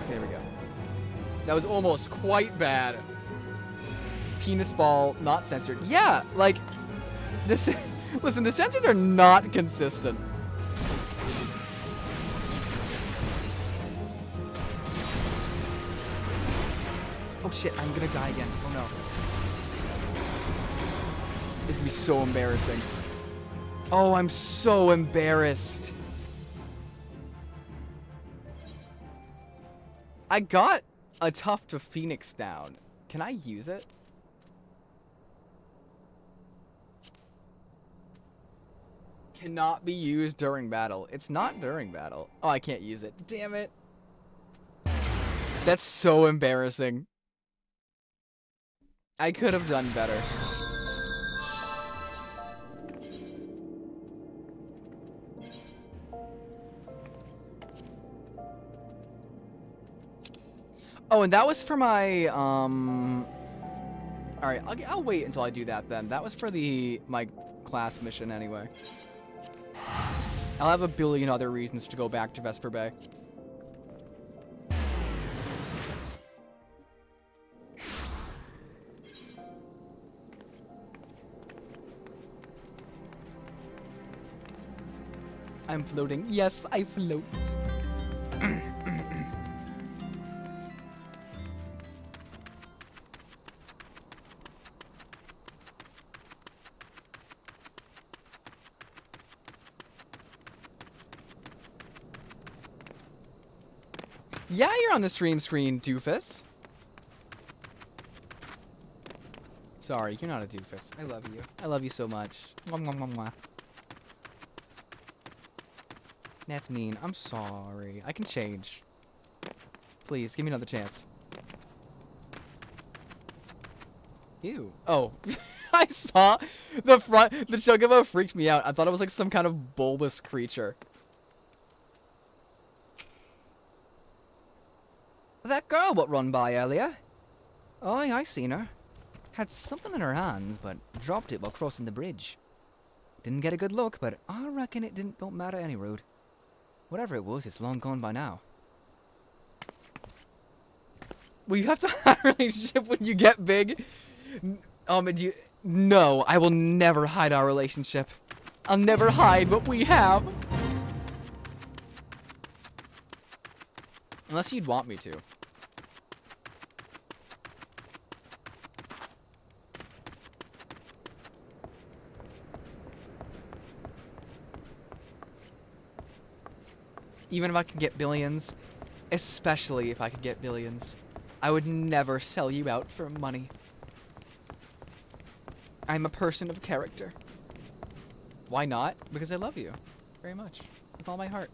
There we go. That was almost quite bad. Penis ball, not censored. Yeah, like, this. Listen, the censors are not consistent. Oh shit, I'm gonna die again. Oh no. This is gonna be so embarrassing. Oh, I'm so embarrassed. I got a tuft of Phoenix down. Can I use it? Cannot be used during battle. It's not during battle. Oh, I can't use it. Damn it. That's so embarrassing. I could have done better. Oh, and that was for my, Alright, I'll wait until I do that then. That was for my class mission anyway. I'll have a billion other reasons to go back to Vesper Bay. I'm floating. Yes, I float. Yeah, you're on the stream screen, doofus. Sorry, you're not a doofus. I love you. I love you so much. Mwah, mwah, mwah, mwah. That's mean. I'm sorry. I can change. Please, give me another chance. Ew. Oh. I saw the front. The Chocobo freaked me out. I thought it was like some kind of bulbous creature. That girl what run by earlier. Oh, I seen her. Had something in her hands, but dropped it while crossing the bridge. Didn't get a good look, but I reckon it don't matter any road. Whatever it was, it's long gone by now. Will you have to hide a relationship when you get big? No, I will never hide our relationship. I'll never hide what we have. Unless you'd want me to. Even if I could get billions, especially if I could get billions, I would never sell you out for money. I'm a person of character. Why not? Because I love you very much, with all my heart.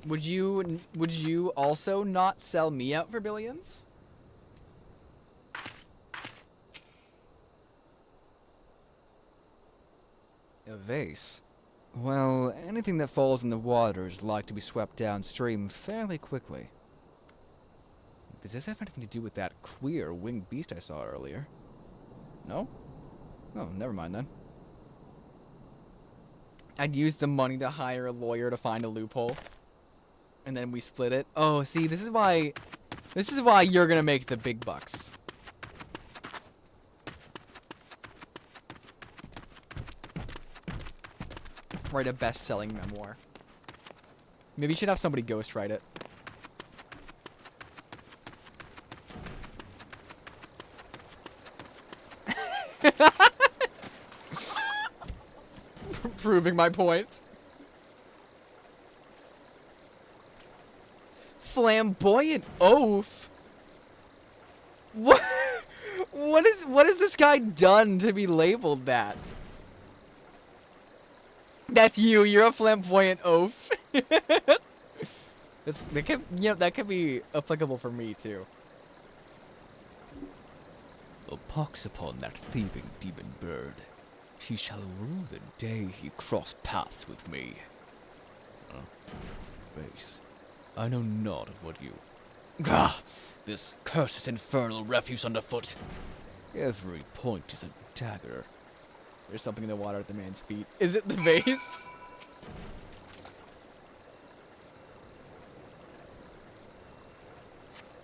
Would you also not sell me out for billions?
A vase? Well, anything that falls in the water is like to be swept downstream fairly quickly. Does this have anything to do with that queer winged beast I saw earlier? No? Oh, never mind then.
I'd use the money to hire a lawyer to find a loophole. And then we split it. Oh, see, this is why you're gonna make the big bucks. Write a best-selling memoir. Maybe you should have somebody ghostwrite it. Proving my point. Flamboyant oaf? What? What has this guy done to be labeled that? That's you. You're a flamboyant oaf. That could be applicable for me too.
A pox upon that thieving demon bird. He shall rue the day he crossed paths with me. Face, I know not of what you... Gah! This cursed infernal refuse underfoot. Every point is a dagger.
There's something in the water at the man's feet. Is it the vase?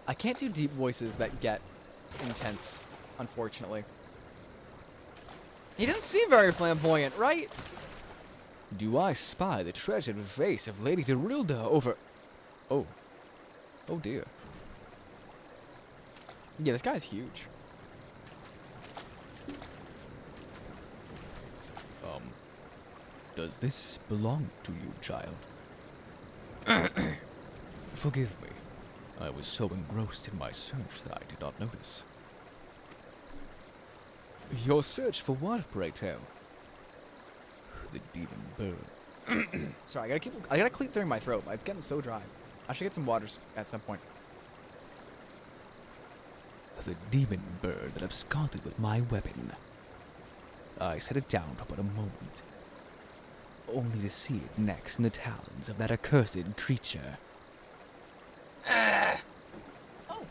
I can't do deep voices that get intense, unfortunately. He doesn't seem very flamboyant, right?
Do I spy the treasured vase of Lady Dorilda over... Oh. Oh dear.
Yeah, this guy's huge.
Does this belong to you, child? Forgive me. I was so engrossed in my search that I did not notice. Your search for what, pray tell? The demon bird.
Sorry, I gotta keep clearing my throat. It's getting so dry. I should get some water at some point.
The demon bird that absconded with my weapon. I set it down for but a moment, only to see it next in the talons of that accursed creature.
Oh,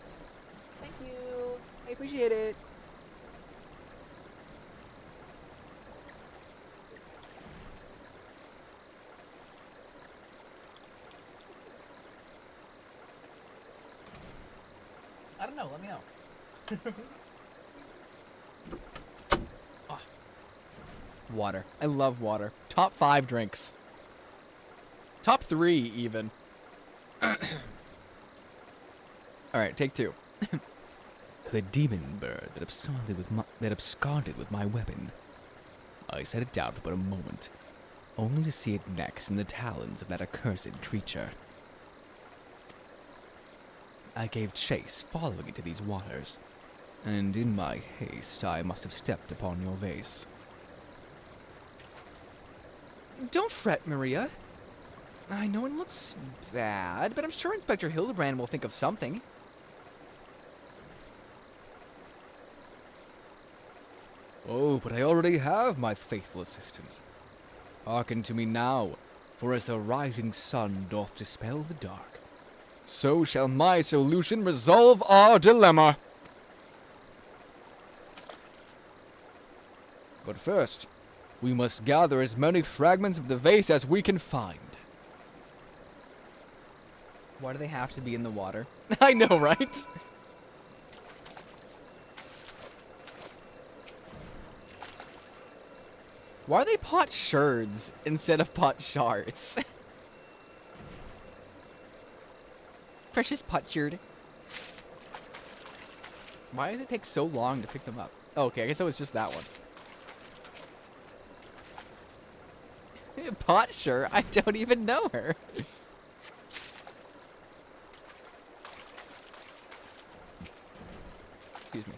thank you. I appreciate it. I don't know. Let me know. Oh. Water. I love water. Top 5 drinks. Top 3 even. Alright, take 2.
The demon bird that absconded with my weapon. I set it down for but a moment, only to see it next in the talons of that accursed creature. I gave chase following it to these waters, and in my haste I must have stepped upon your vase.
Don't fret, Maria. I know it looks bad, but I'm sure Inspector Hildibrand will think of something.
Oh, but I already have my faithful assistant. Hearken to me now, for as the rising sun doth dispel the dark, so shall my solution resolve our dilemma. But first, we must gather as many fragments of the vase as we can find.
Why do they have to be in the water? I know, right? Why are they pot sherds instead of pot shards? Precious potsherd. Why does it take so long to pick them up? Oh, okay, I guess it was just that one. Potsherd? I don't even know her. Excuse me.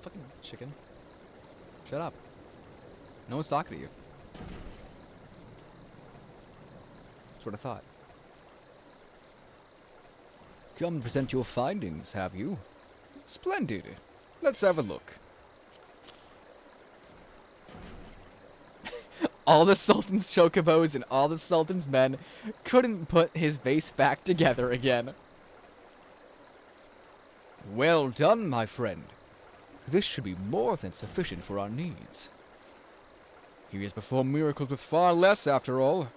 Fucking chicken. Shut up. No one's talking to you. That's what I thought.
Come to present your findings, have you? Splendid. Let's have a look.
All the Sultan's chocobos and all the Sultan's men couldn't put his vase back together again.
Well done, my friend. This should be more than sufficient for our needs. He has performed miracles with far less, after all.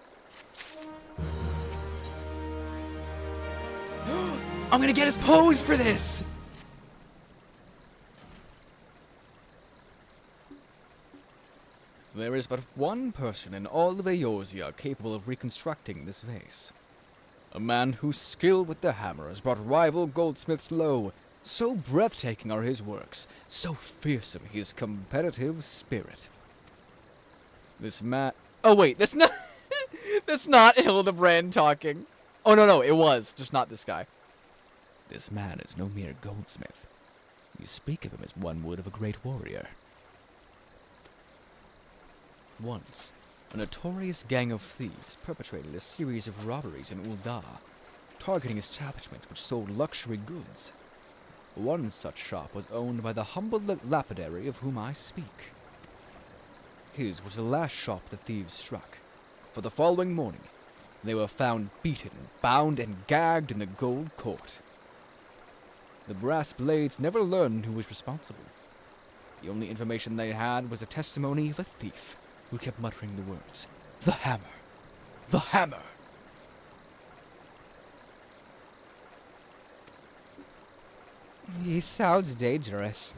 I'm gonna get his pose for this!
There is but one person in all of Eorzea capable of reconstructing this vase. A man whose skill with the hammer has brought rival goldsmiths low. So breathtaking are his works, so fearsome his competitive spirit. This man...
Oh wait, that's not... that's not Hildibrand talking. Oh no, it was. Just not this guy.
This man is no mere goldsmith. You speak of him as one would of a great warrior. Once, a notorious gang of thieves perpetrated a series of robberies in Ul'dah, targeting establishments which sold luxury goods. One such shop was owned by the humble lapidary of whom I speak. His was the last shop the thieves struck, for the following morning they were found beaten, bound, and gagged in the gold court. The brass blades never learned who was responsible. The only information they had was the testimony of a thief who kept muttering the words, "The hammer! The hammer!" He sounds dangerous.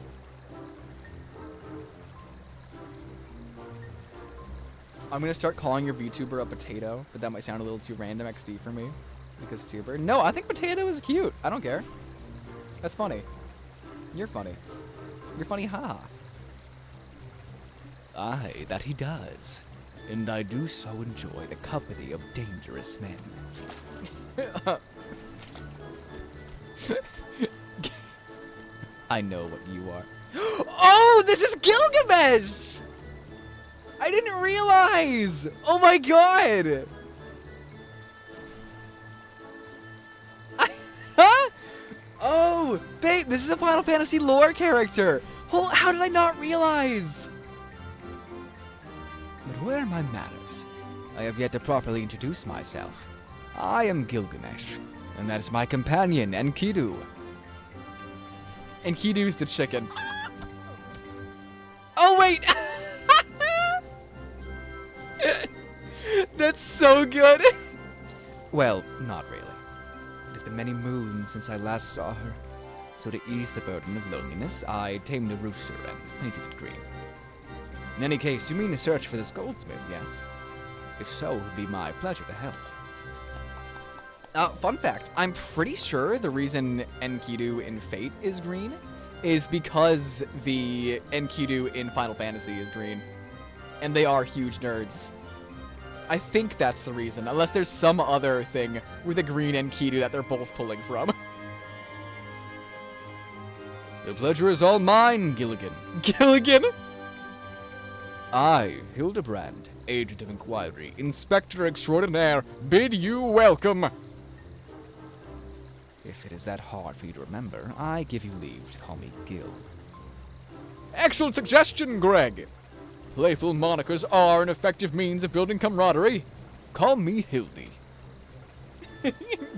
I'm gonna start calling your VTuber a potato, but that might sound a little too random XD for me. Because tuber. No, I think potato is cute. I don't care. That's funny. You're funny. You're funny, ha.
Aye, that he does. And I do so enjoy the company of dangerous men.
I know what you are. Oh, this is Gilgamesh! I didn't realize! Oh my god! Oh, babe, this is a Final Fantasy lore character! How did I not realize?
But where are my manners? I have yet to properly introduce myself. I am Gilgamesh, and that is my companion, Enkidu.
Enkidu's the chicken. Oh, wait! That's so good!
Well, not really. It has been many moons since I last saw her, so to ease the burden of loneliness, I tamed a rooster and painted it green. In any case, you mean to search for this goldsmith, yes? If so, it would be my pleasure to help.
Fun fact, I'm pretty sure the reason Enkidu in Fate is green is because the Enkidu in Final Fantasy is green. And they are huge nerds. I think that's the reason, unless there's some other thing with a green Enkidu that they're both pulling from.
The pleasure is all mine, Gilligan.
Gilligan?
I, Hildibrand, Agent of Inquiry, Inspector Extraordinaire, bid you welcome. If it is that hard for you to remember, I give you leave to call me Gil. Excellent suggestion, Greg. Playful monikers are an effective means of building camaraderie. Call me Hildy.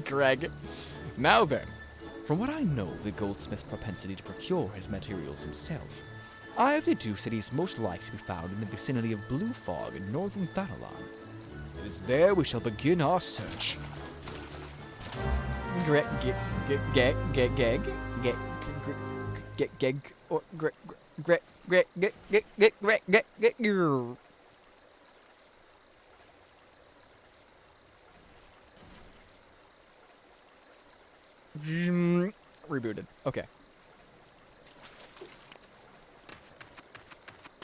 Greg.
Now then, from what I know of the goldsmith's propensity to procure his materials himself, I have deduced that he is most likely to be found in the vicinity of Blue Fog in northern Thanalan. It is there we shall begin our search.
Rebooted. Okay.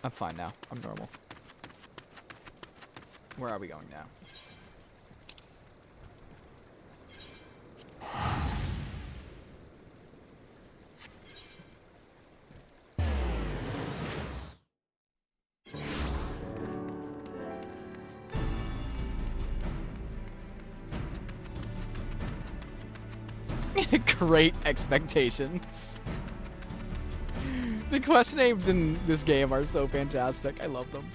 I'm fine now. I'm normal. Where are we going now? Great expectations. The quest names in this game are so fantastic. I love them.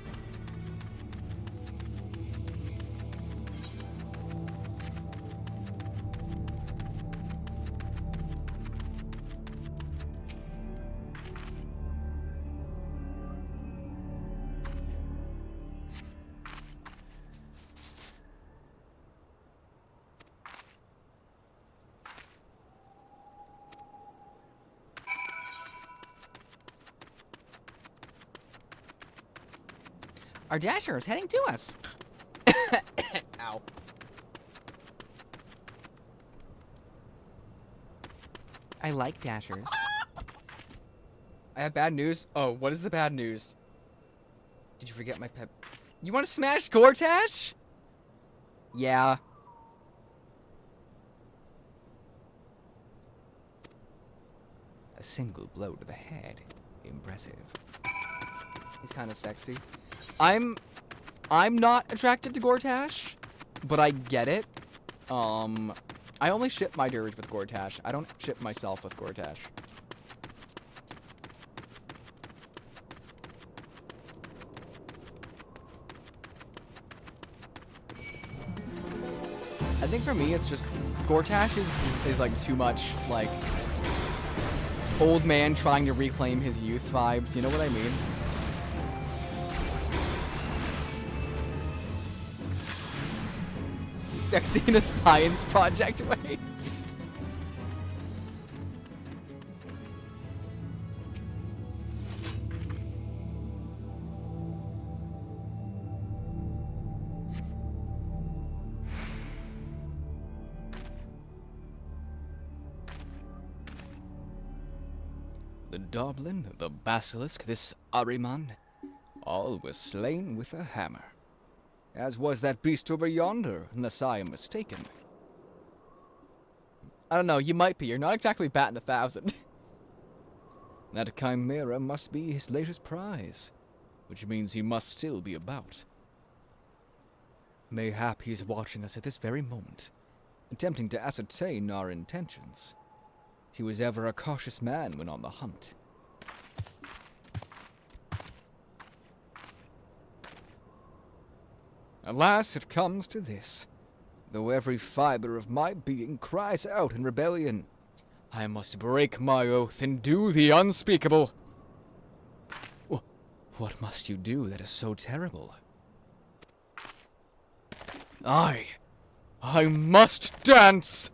Our dasher is heading to us. Ow. I like dashers. I have bad news. Oh, what is the bad news? Did you forget my pet? You want to smash Gortash? Yeah.
A single blow to the head. Impressive.
He's kind of sexy. I'm not attracted to Gortash, but I get it. I only ship my dirge with Gortash. I don't ship myself with Gortash. I think for me, it's just Gortash is like too much like old man trying to reclaim his youth vibes. You know what I mean? Sexy in a science project way.
The Doblin, the Basilisk, this Ahriman, all were slain with a hammer. As was that beast over yonder, unless I am mistaken.
I don't know, you might be. You're not exactly batting 1,000.
That chimera must be his latest prize, which means he must still be about. Mayhap he is watching us at this very moment, attempting to ascertain our intentions. He was ever a cautious man when on the hunt. Alas, it comes to this. Though every fiber of my being cries out in rebellion, I must break my oath and do the unspeakable. What must you do that is so terrible? I must dance!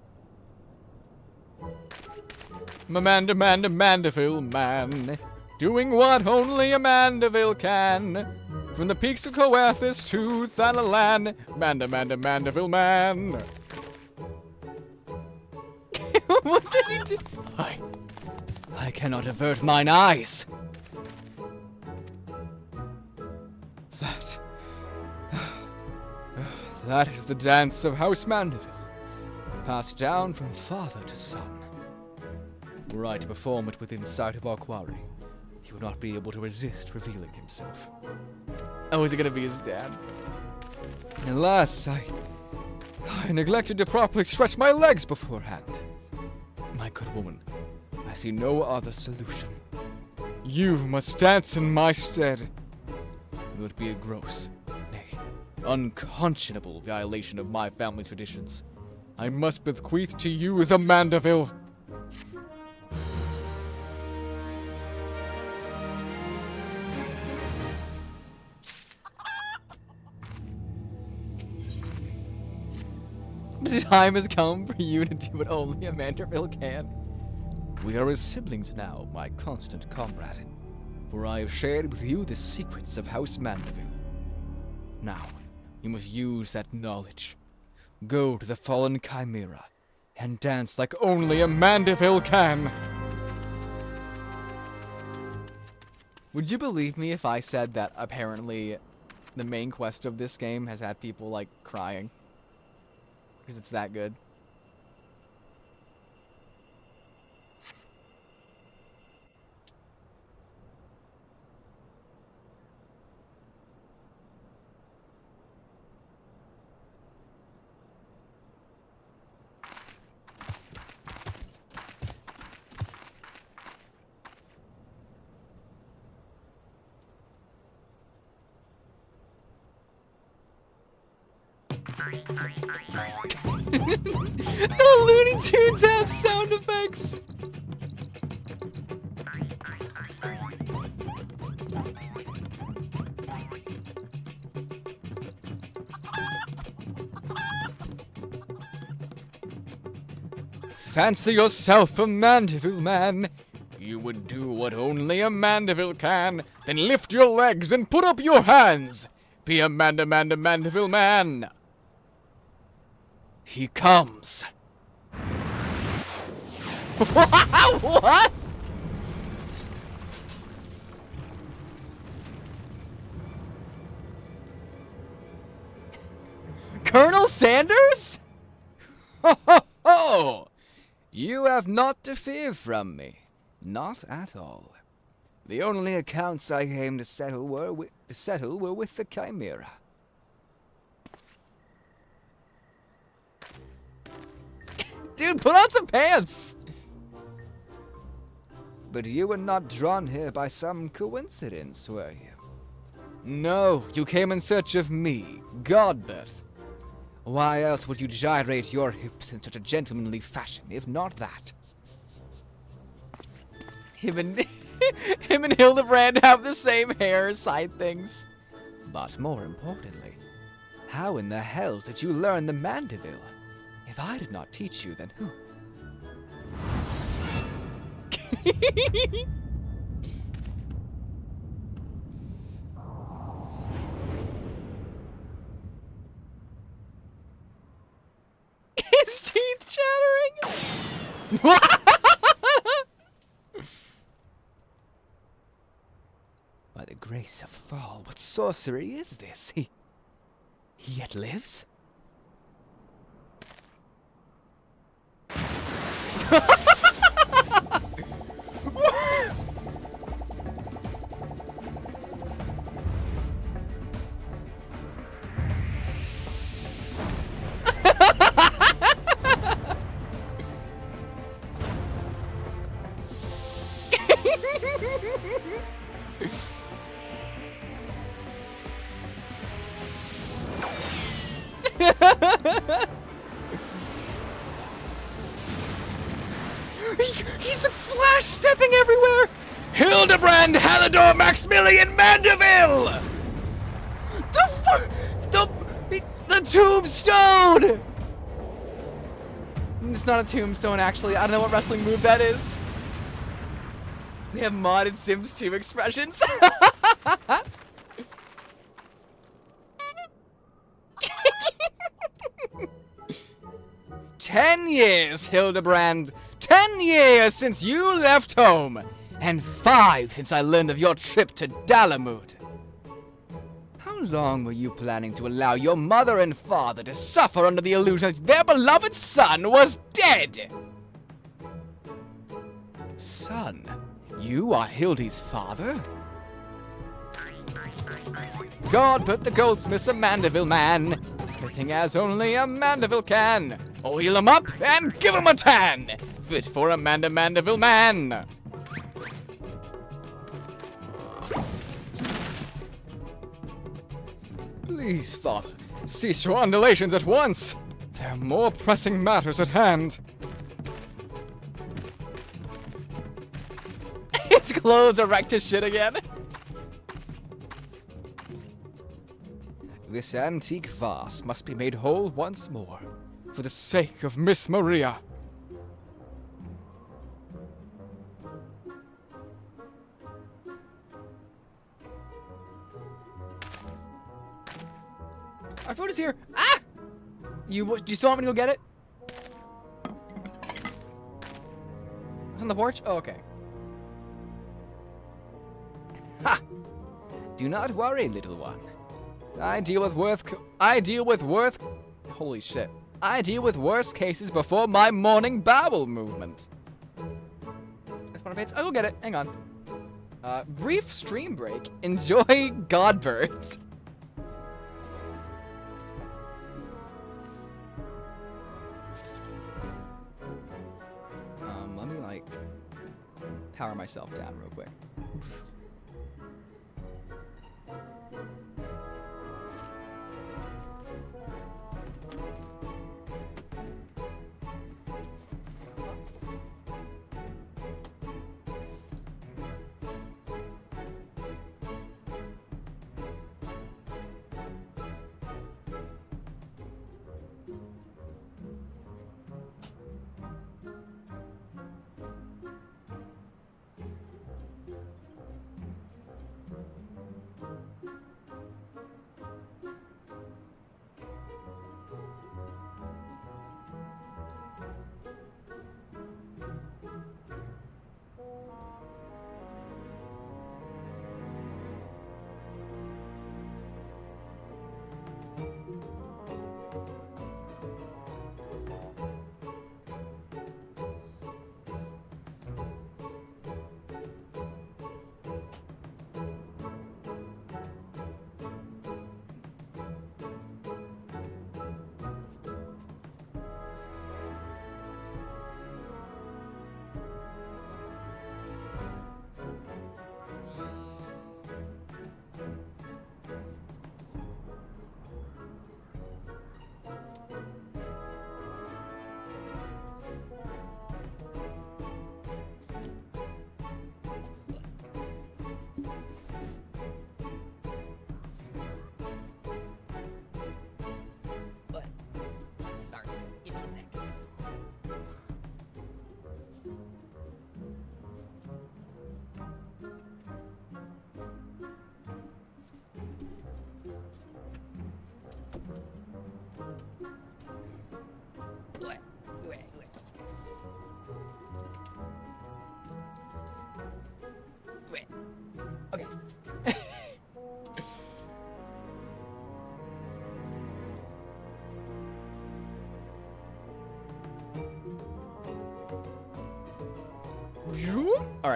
Mandeville man, doing what only a Mandeville can. From the peaks of Coathus to Thanalan, Mandeville man.
What did he do?
I cannot avert mine eyes. That is the dance of House Mandeville, passed down from father to son. Were I to perform it within sight of our quarry, he would not be able to resist revealing himself.
Oh, is it gonna be his dad?
Alas, I neglected to properly stretch my legs beforehand. My good woman, I see no other solution. You must dance in my stead. It would be a gross, nay, unconscionable violation of my family traditions. I must bequeath to you the Mandeville.
The time has come for you to do what only a Mandeville can.
We are as siblings now, my constant comrade, for I have shared with you the secrets of House Mandeville. Now, you must use that knowledge. Go to the fallen chimera and dance like only a Mandeville can.
Would you believe me if I said that apparently the main quest of this game has had people, like, crying? Because it's that good. The Looney Tunes has sound effects.
Fancy yourself a Mandeville man. You would do what only a Mandeville can. Then lift your legs and put up your hands. Be a Mandeville man. He comes.
What? Colonel Sanders?
Ho, ho, ho! You have naught to fear from me. Not at all. The only accounts I came to settle were with the Chimera.
Dude, put on some pants!
But you were not drawn here by some coincidence, were you? No, you came in search of me, Godbert. Why else would you gyrate your hips in such a gentlemanly fashion, if not that?
Him and Hildibrand have the same hair side things.
But more importantly, how in the hells did you learn the Mandeville? If I did not teach you, then who?
His teeth chattering.
By the grace of Thal, what sorcery is this? He yet lives?
He's the Flash stepping everywhere!
Hildibrand, Halidor, Maximilian Mandeville!
The tombstone! It's not a tombstone, actually. I don't know what wrestling move that is. They have modded Sims 2 expressions.
10 years, Hildibrand. 10 years since you left home. And 5 since I learned of your trip to Dalamud. How long were you planning to allow your mother and father to suffer under the illusion that their beloved son was dead? Son? You are Hildy's father? God put the goldsmith's a Mandeville man, smithing as only a Mandeville can. Oil him up and give him a tan, fit for a Mandeville man. Please, father, cease your undulations at once. There are more pressing matters at hand.
His clothes are wrecked to shit again.
This antique vase must be made whole once more, for the sake of Miss Maria.
Our food is here. Ah! You still want me to go get it? It's on the porch? Oh, okay.
Ha! Do not worry, little one. I deal with holy shit. I deal with worse cases before my morning bowel movement.
I'll go get it. Hang on. Brief stream break. Enjoy Godbird. Let me like power myself down real quick.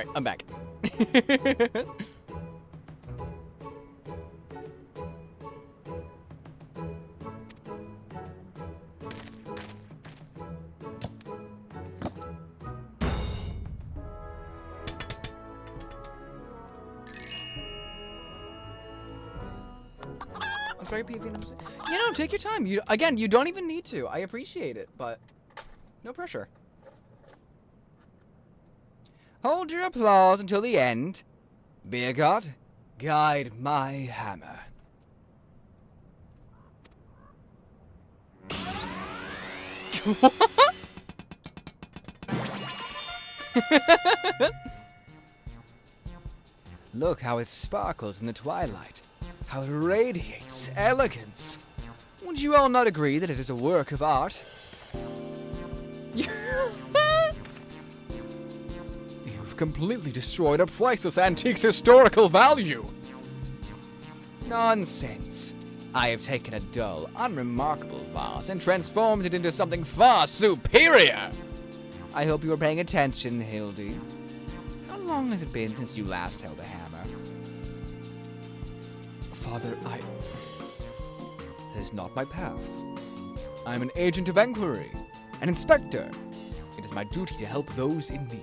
Alright, I'm back. I'm sorry, PV. You know, take your time. Again, you don't even need to. I appreciate it, but no pressure.
Hold your applause until the end. Beer god, guide my hammer. Look how it sparkles in the twilight. How it radiates elegance. Would you all not agree that it is a work of art? You've completely destroyed a priceless antique's historical value. Nonsense. I have taken a dull, unremarkable vase and transformed it into something far superior. I hope you were paying attention, Hildy. How long has it been since you last held a hammer?
Father,
That is not my path. I am an agent of inquiry, an inspector. It is my duty to help those in need.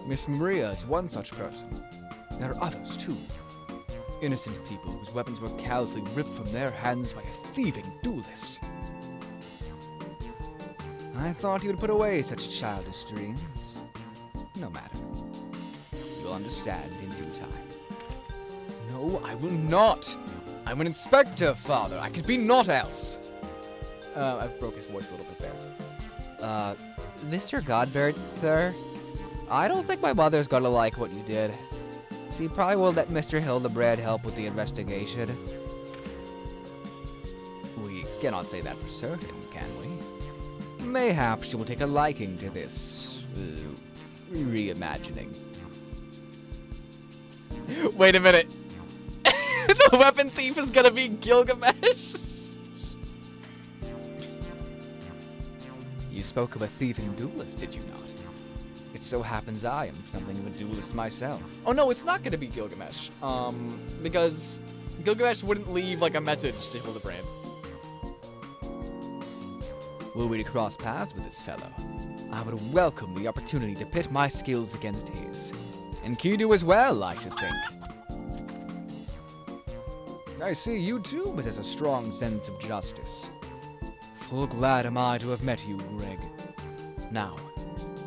Miss Maria is one such person. There are others, too. Innocent people whose weapons were callously ripped from their hands by a thieving duelist. I thought you would put away such childish dreams. No matter. You'll understand in due time. No, I will not! I'm an inspector, father. I could be naught else.
I broke his voice a little bit there.
Mr. Godbert, sir? I don't think my mother's gonna like what you did. She probably will let Mr. Hildibrand help with the investigation. We cannot say that for certain, can we? Mayhaps she will take a liking to this, reimagining.
Wait a minute. The weapon thief is gonna be Gilgamesh.
You spoke of a thieving duelist, did you not? It so happens I am something of a duelist myself.
Oh no, it's not gonna be Gilgamesh. Because Gilgamesh wouldn't leave like a message to Hildibrand.
Were we to cross paths with this fellow, I would welcome the opportunity to pit my skills against his. And Kidu as well, I should think. I see you too possess a strong sense of justice. Full glad am I to have met you, Greg. Now,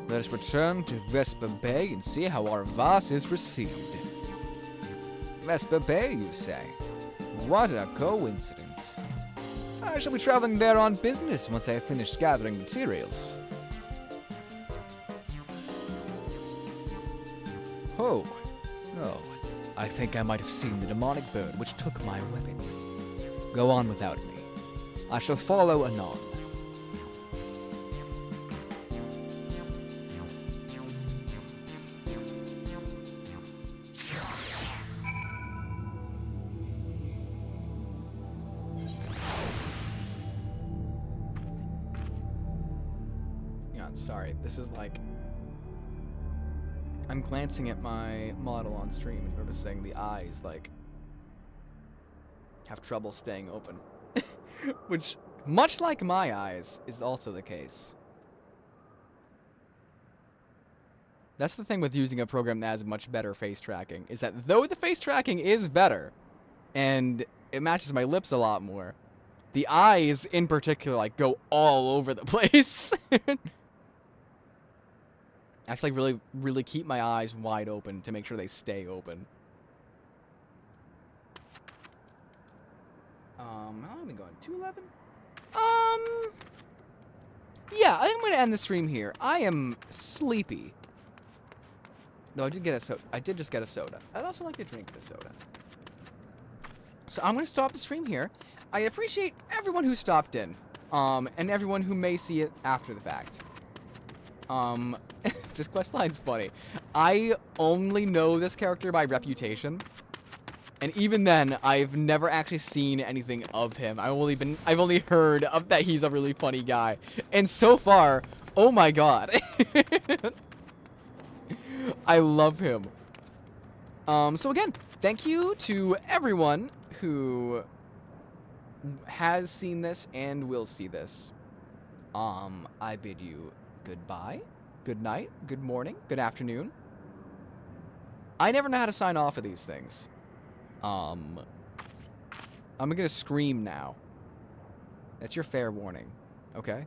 let us return to Vespa Bay and see how our vase is received. Vespa Bay, you say? What a coincidence. I shall be traveling there on business once I have finished gathering materials. Oh, I think I might have seen the demonic bird which took my weapon. Go on without me. I shall follow anon.
Yeah, sorry. This is like... I'm glancing at my model on stream and noticing the eyes, like, have trouble staying open. Which, much like my eyes, is also the case. That's the thing with using a program that has much better face tracking, is that though the face tracking is better, and it matches my lips a lot more, the eyes, in particular, like, go all over the place. I have to, like, really keep my eyes wide open to make sure they stay open. How long have we been going? 2:11? Yeah, I think I'm going to end the stream here. I am sleepy. Though I did get a soda. I did just get a soda. I'd also like to drink the soda. So I'm going to stop the stream here. I appreciate everyone who stopped in. And everyone who may see it after the fact. This questline's funny. I only know this character by reputation. And even then, I've never actually seen anything of him. I've only heard of that he's a really funny guy. And so far, oh my god. I love him. So again, thank you to everyone who has seen this and will see this. I bid you goodbye, good night, good morning, good afternoon. I never know how to sign off of these things. I'm gonna scream now. That's your fair warning, okay?